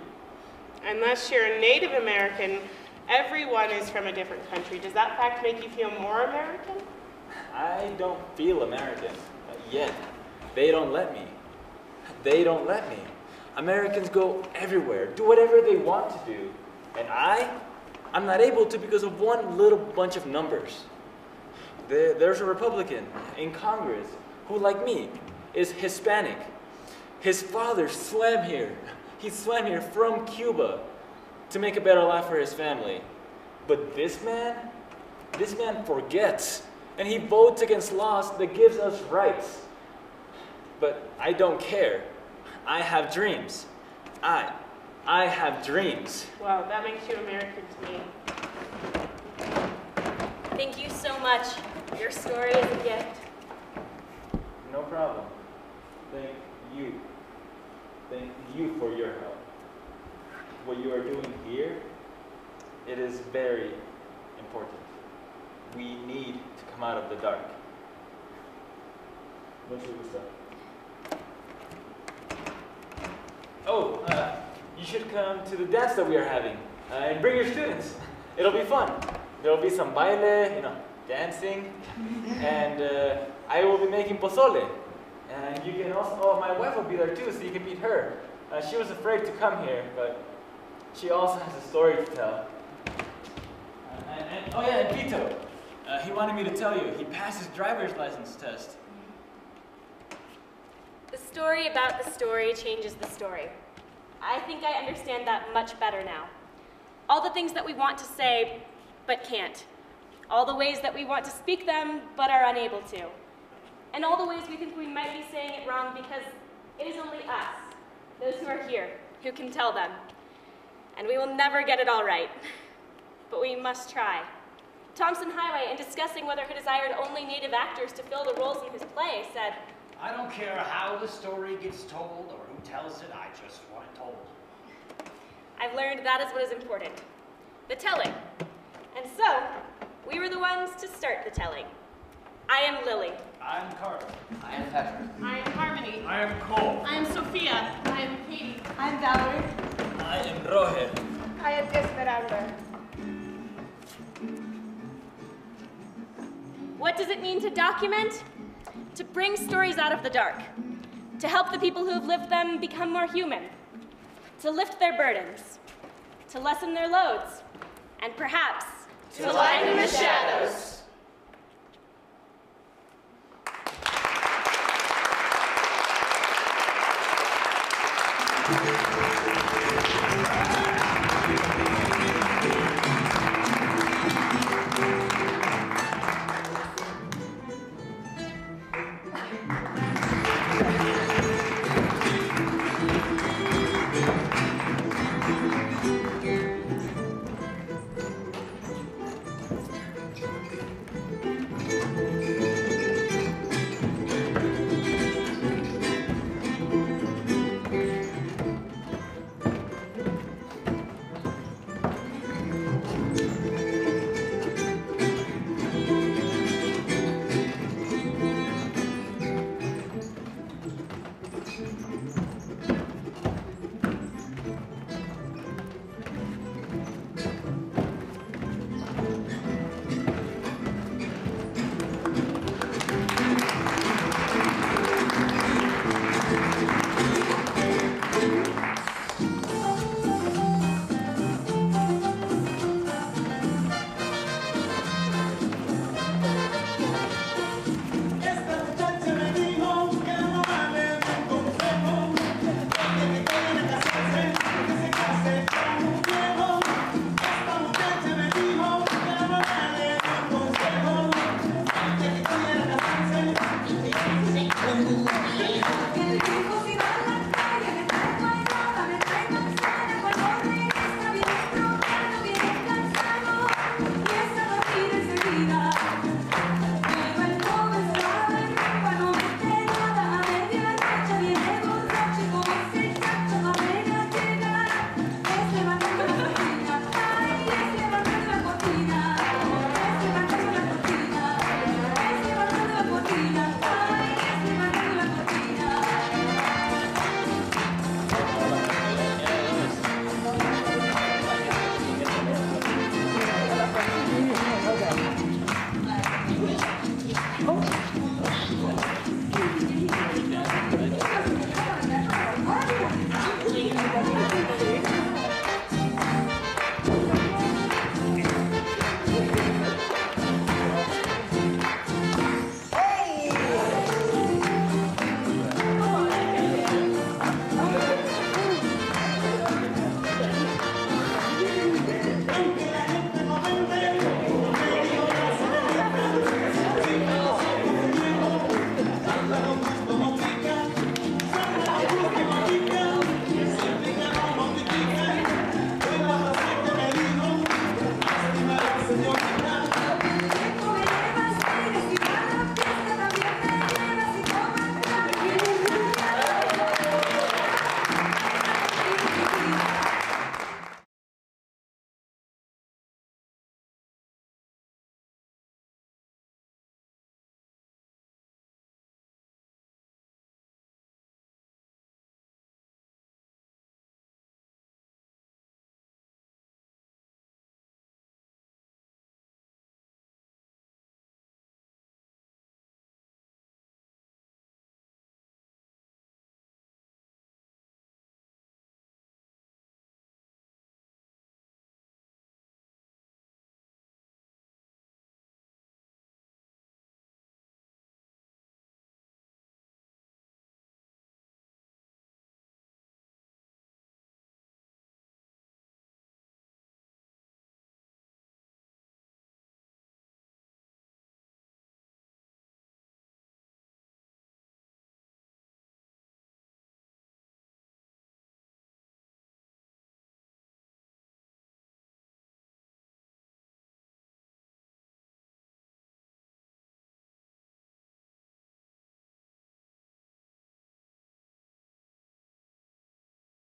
Unless you're a Native American, everyone is from a different country. Does that fact make you feel more American? I don't feel American yet. They don't let me. They don't let me. Americans go everywhere, do whatever they want to do. And I'm not able to because of one little bunch of numbers. There's a Republican in Congress who, like me, is Hispanic. His father swam here. He swam here from Cuba to make a better life for his family. But this man forgets, and he votes against laws that gives us rights. But I don't care. I have dreams. I have dreams. Well, that makes you American to me. Thank you so much. Your story is a gift. No problem. Thank you. Thank you for your help. What you are doing here, it is very important. We need to come out of the dark. Mucho gusto. Oh, you should come to the dance that we are having, and bring your students. It'll be fun. There'll be some baile, dancing, and I will be making pozole. And you can also, my wife will be there too, so you can meet her. She was afraid to come here, but she also has a story to tell. And Vito, he wanted me to tell you, he passed his driver's license test. The story about the story changes the story. I think I understand that much better now. All the things that we want to say, but can't. All the ways that we want to speak them, but are unable to. And all the ways we think we might be saying it wrong because it is only us, those who are here, who can tell them. And we will never get it all right, but we must try. Thompson Highway, in discussing whether he desired only Native actors to fill the roles in his play, said, I don't care how the story gets told or who tells it, I just want it told. I've learned that is what is important, the telling. And so, we were the ones to start the telling. I am Lily. I'm Karin. I am Patrick. I am Harmony. I am Cole. I am Sophia. I am Katie. I'm Valerie. I am Roger. I am Esmeralda. What does it mean to document? To bring stories out of the dark. To help the people who have lived them become more human. To lift their burdens. To lessen their loads. And perhaps, to lighten the shadows.